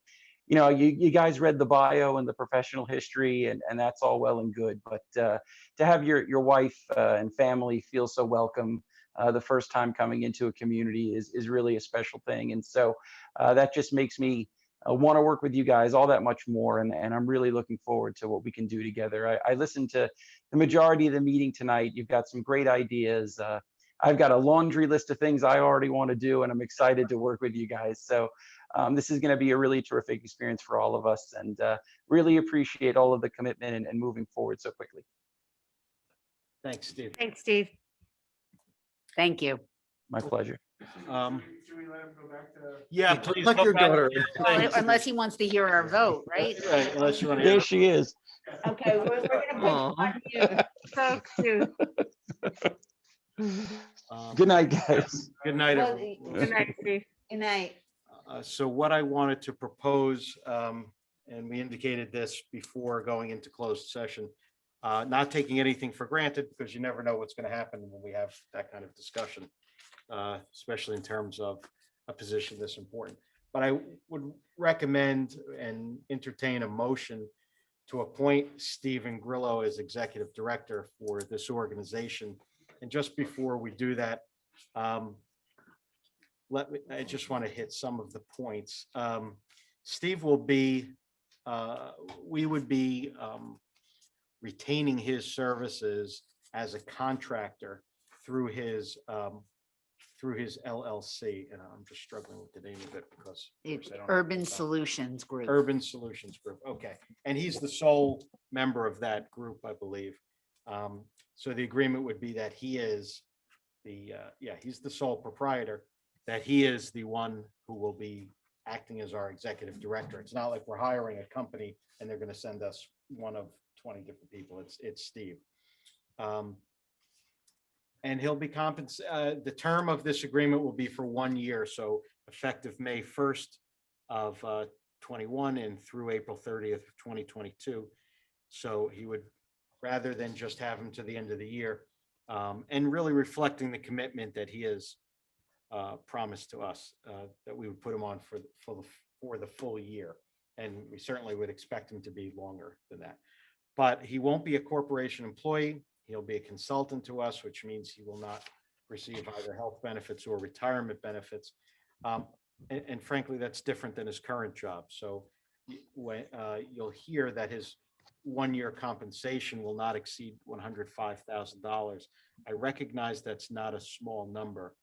you know, you guys read the bio and the professional history, and that's all well and good. But to have your wife and family feel so welcome the first time coming into a community is really a special thing. And so that just makes me want to work with you guys all that much more. And I'm really looking forward to what we can do together. I listened to the majority of the meeting tonight. You've got some great ideas. I've got a laundry list of things I already want to do, and I'm excited to work with you guys. So this is going to be a really terrific experience for all of us, and really appreciate all of the commitment and moving forward so quickly. Thanks, Steve. Thanks, Steve. Thank you. My pleasure. Should we let him go back to? Yeah, please. Like go your back. daughter. Well, unless he wants to hear our vote, right? Right, unless you want to. There she is. Okay, we're gonna put you on mute. So cute. Good night, guys. Good night, Well, everyone. Good night, Steve. Good night. So what I wanted to propose, and we indicated this before going into closed session, not taking anything for granted, because you never know what's going to happen when we have that kind of discussion, especially in terms of a position this important. But I would recommend and entertain a motion to appoint Stephen Grillo as executive director for this organization. And just before we do that, I just want to hit some of the points. Steve will be, we would be retaining his services as a contractor through his LLC, and I'm just struggling with the name of it because of course, It's I don't have Urban it. Solutions Group. Urban Solutions Group. Okay, and he's the sole member of that group, I believe. So the agreement would be that he is the he's the sole proprietor, that he is the one who will be acting as our executive director. It's not like we're hiring a company and they're going to send us one of 20 different people. It's Steve. And he'll be compensated. The term of this agreement will be for 1 year, so effective May 1st of 21 and through April 30th of 2022. So he would, rather than just have him to the end of the year, and really reflecting the commitment that he has promised to us, that we would put him on for the full year. And we certainly would expect him to be longer than that. But he won't be a corporation employee. He'll be a consultant to us, which means he will not receive either health benefits or retirement benefits. And frankly, that's different than his current job. So when you'll hear that his 1 year compensation will not exceed $105,000. I recognize that's not a small number,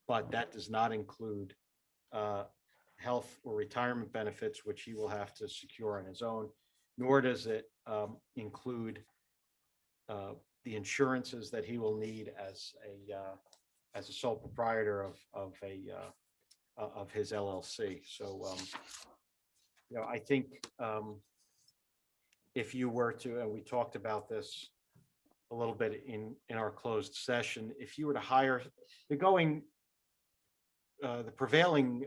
but that does not include health or retirement benefits, which he will have to secure on his own, nor does it include the insurances that he will need as a sole proprietor of his LLC. So, I think if you were to, and we talked about this a little bit in our closed session, if you were to hire, the prevailing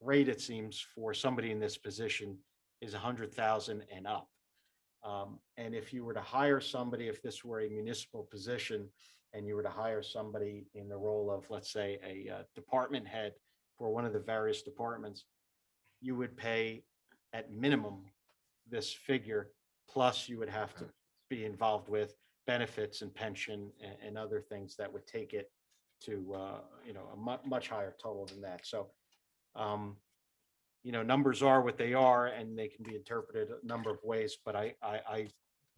rate, it seems, for somebody in this position is 100,000 and up. And if you were to hire somebody, if this were a municipal position, and you were to hire somebody in the role of, let's say, a department head for one of the various departments, you would pay at minimum this figure, plus you would have to be involved with benefits and pension and other things that would take it to a much higher total than that. So numbers are what they are, and they can be interpreted a number of ways, but I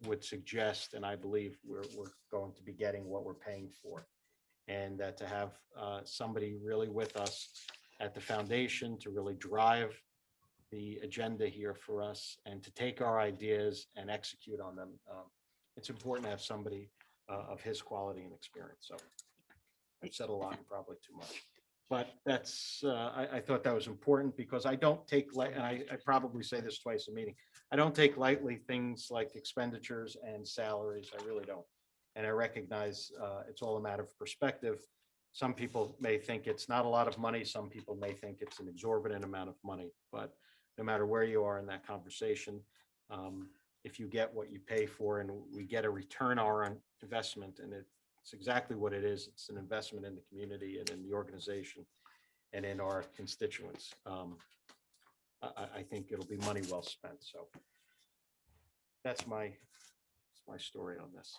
would suggest, and I believe we're going to be getting what we're paying for. And that to have somebody really with us at the foundation to really drive the agenda here for us and to take our ideas and execute on them. It's important to have somebody of his quality and experience. So I've said a lot and probably too much. But that's, I thought that was important because I don't take, and I probably say this twice a meeting, I don't take lightly things like expenditures and salaries. I really don't. And I recognize it's all a matter of perspective. Some people may think it's not a lot of money. Some people may think it's an exorbitant amount of money. But no matter where you are in that conversation, if you get what you pay for and we get a return on our investment, and it's exactly what it is. It's an investment in the community and in the organization and in our constituents. I think it'll be money well spent. So that's my story on this.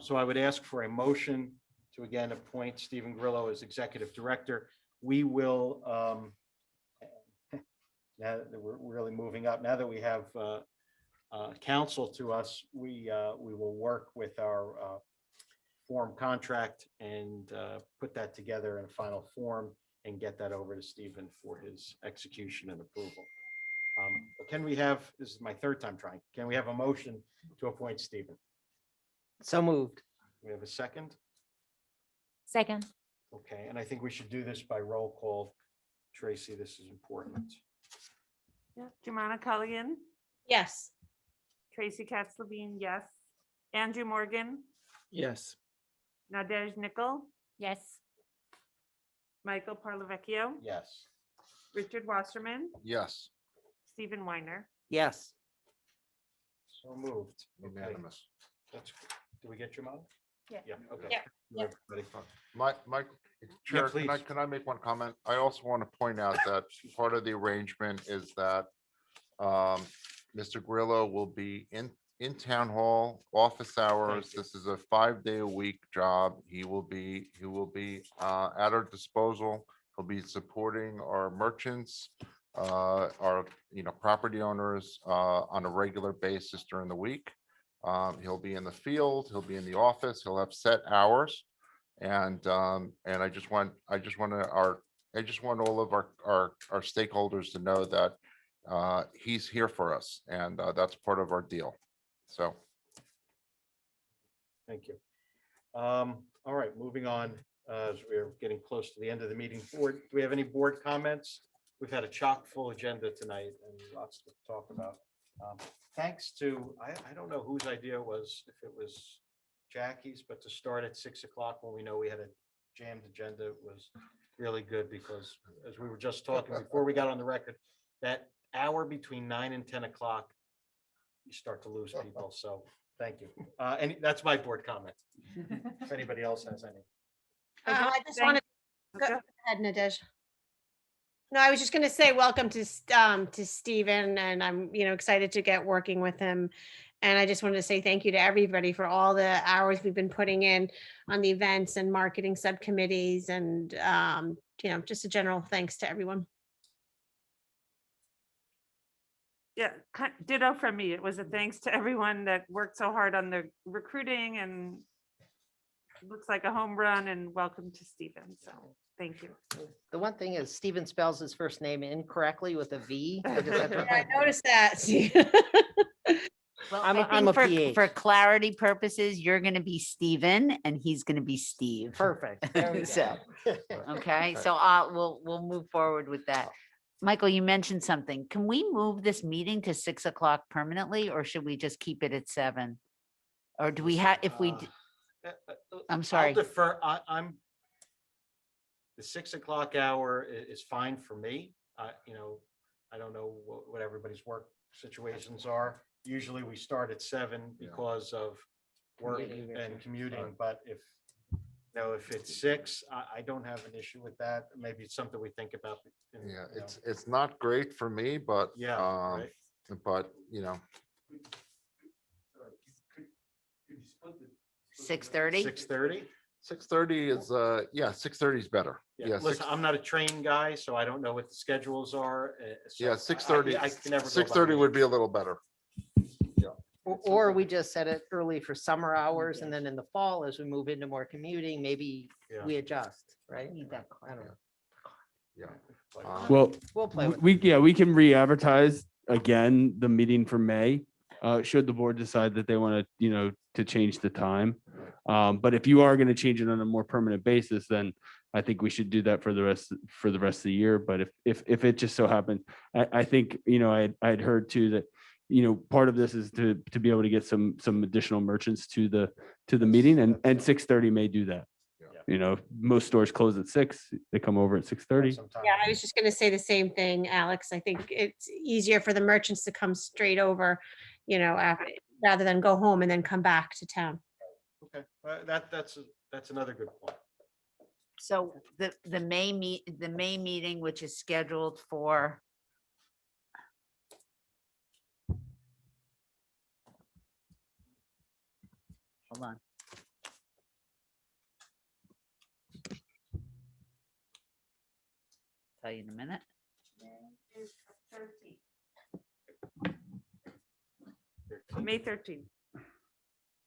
So I would ask for a motion to again appoint Stephen Grillo as executive director. We will, now that we're really moving up, now that we have counsel to us, we will work with our form contract and put that together in a final form and get that over to Stephen for his execution and approval. But can we have, this is my third time trying, can we have a motion to appoint Stephen? So moved. We have a second? Second. Okay, and I think we should do this by roll call. Tracy, this is important. Yeah. Jumana Culligan, Yes. Tracy Katz-Levine, yes. Andrew Morgan, Yes. Nadej Nichol, Yes. Michael Parlavecchio, Yes. Richard Wasserman, Yes. Stephen Weiner. Yes. So moved. Okay. Unanimous. That's, do we get Jumana? Yeah. Yeah, okay. Yeah. We're ready. Mike, Chair, please. can I make one comment? I also want to point out that part of the arrangement is that Mr. Grillo will be in town hall, office hours. This is a 5-day-a-week job. He will be at our disposal. He'll be supporting our merchants, our property owners on a regular basis during the week. He'll be in the field. He'll be in the office. He'll have set hours. And I just want all of our stakeholders to know that he's here for us, and that's part of our deal. So. Thank you. All right, moving on, as we're getting close to the end of the meeting. Board, do we have any board comments? We've had a chock full agenda tonight and lots to talk about. Thanks to, I don't know whose idea it was, if it was Jackie's, but to start at 6 o'clock when we know we had a jammed agenda was really good, because as we were just talking before we got on the record, that hour between 9 and 10 o'clock, you start to lose people. So thank you. And that's my board comment. If anybody else has any. I just wanted, go ahead, Nadej. No, I was just going to say welcome to Stephen, and I'm excited to get working with him. And I just wanted to say thank you to everybody for all the hours we've been putting in on the events and marketing subcommittees, and just a general thanks to everyone. Yeah, ditto from me. It was a thanks to everyone that worked so hard on the recruiting, and it looks like a home run, and welcome to Stephen. So thank you. The one thing is Stephen spells his first name incorrectly with a V. I just have to- Yeah, I noticed that. Well, I'm I a- I'm think a for PH. clarity purposes, you're gonna be Steven and he's gonna be Steve. Perfect. There we So, go. okay, so we'll move forward with that. Michael, you mentioned something. Can we move this meeting to 6 o'clock permanently, or should we just keep it at 7? Or do we have, if we, I'm sorry. I'll defer, the 6 o'clock hour is fine for me. You know, I don't know what everybody's work situations are. Usually we start at 7 because of work and commuting, but if, you know, if it's 6, I don't have an issue with that. Maybe it's something we think about. Yeah, you know. it's not great for me, but, Yeah, right. but, you know, 6:30? 6:30? 6:30 is, yeah, 6:30 is better. Yeah, Listen, I'm not a train guy, so I don't know what the schedules are. So yeah, I 6:30, can never go by 6:30 the- would be a little better. Or we just set it early for summer hours and then in the fall, as we move into more commuting, maybe Yeah. we adjust, right? Need that I don't know. Yeah. Well, We'll play with it. we can re-advertise again the meeting for May. Should the board decide that they want to, you know, to change the time. But if you are going to change it on a more permanent basis, then I think we should do that for the rest of the year. But if it just so happens, I think, you know, I'd heard too that, you know, part of this is to be able to get some additional merchants to the meeting, and 6:30 may do that. You know, most stores close at 6, they come over at 6:30. Yeah, I was just gonna say the same thing, Alex. I think it's easier for the merchants to come straight over, you know, rather than go home and then come back to town. Okay, that's another good point. So the May meeting, which is scheduled for. Hold on. Tell you in a minute. May 13th.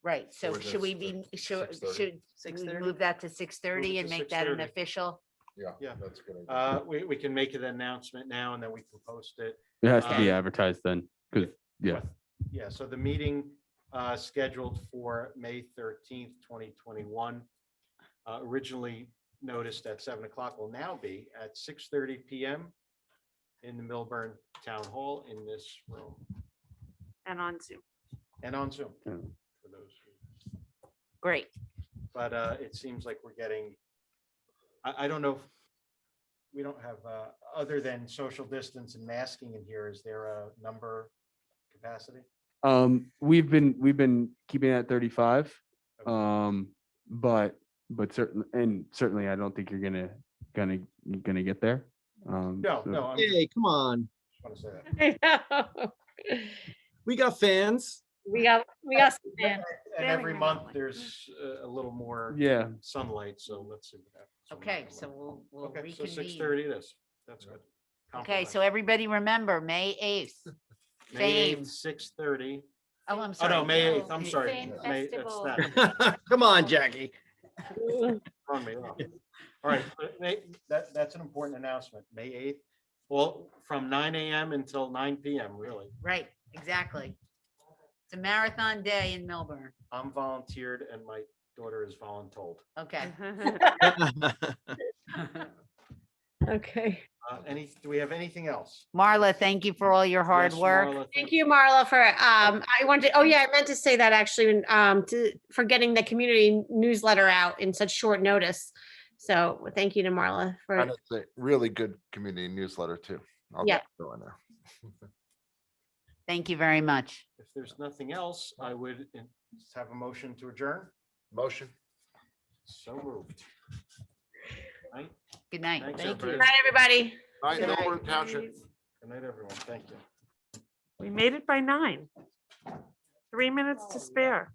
Right, so Or should we the be, should 6:30. we move that to 6:30 and make that an 6:30. official? Yeah. That's good. We can make an announcement now and then we can post it. It has to be Um, advertised then, because, yeah. Yeah, so the meeting scheduled for May 13th, 2021. Originally noticed at 7 o'clock will now be at 6:30 PM in the Milburn Town Hall in this room And on Zoom. and on Zoom. For those who- Great. But it seems like we're getting, I don't know, if we don't have, other than social distance and masking in here, is there a number capacity? We've been keeping it at 35. But certainly I don't think you're gonna get there. No, so- no. I'm Hey, come on. just want to say that. We got fans. We got some fans. And every month there's a little more Yeah. sunlight, so let's see what happens. Okay, so we'll Okay, so reconvene. 6:30 it is. That's good. Okay, so everybody remember, May 8th. May 8th, Fame. 6:30. Oh, I'm Oh, sorry. no, May 8th, I'm sorry. Fame May, that's Festival. that. Come on, Jackie. Thrown me off. All right, that's an important announcement, May 8th. Well, from 9 AM until 9 PM, really. Right, exactly. It's a marathon day in Milburn. I'm volunteered and my daughter is voluntold. Okay. Okay. Do we have anything else? Marla, thank you for all your hard Yes, work. Marla, Thank you, Marla, for, I wanted, oh yeah, I meant to say that actually, for getting the community newsletter out in such short notice. So thank you to Marla for, And it's a really good community newsletter too. I'll Yeah. go in there. Thank you very much. If there's nothing else, I would have a motion to adjourn. Motion. So moved. Right? Good night. Thanks, Thank everybody. good night, everybody. All right, Good night. Milburn Township. Good night, everyone. Thank you. We made it by 9. 3 minutes to spare.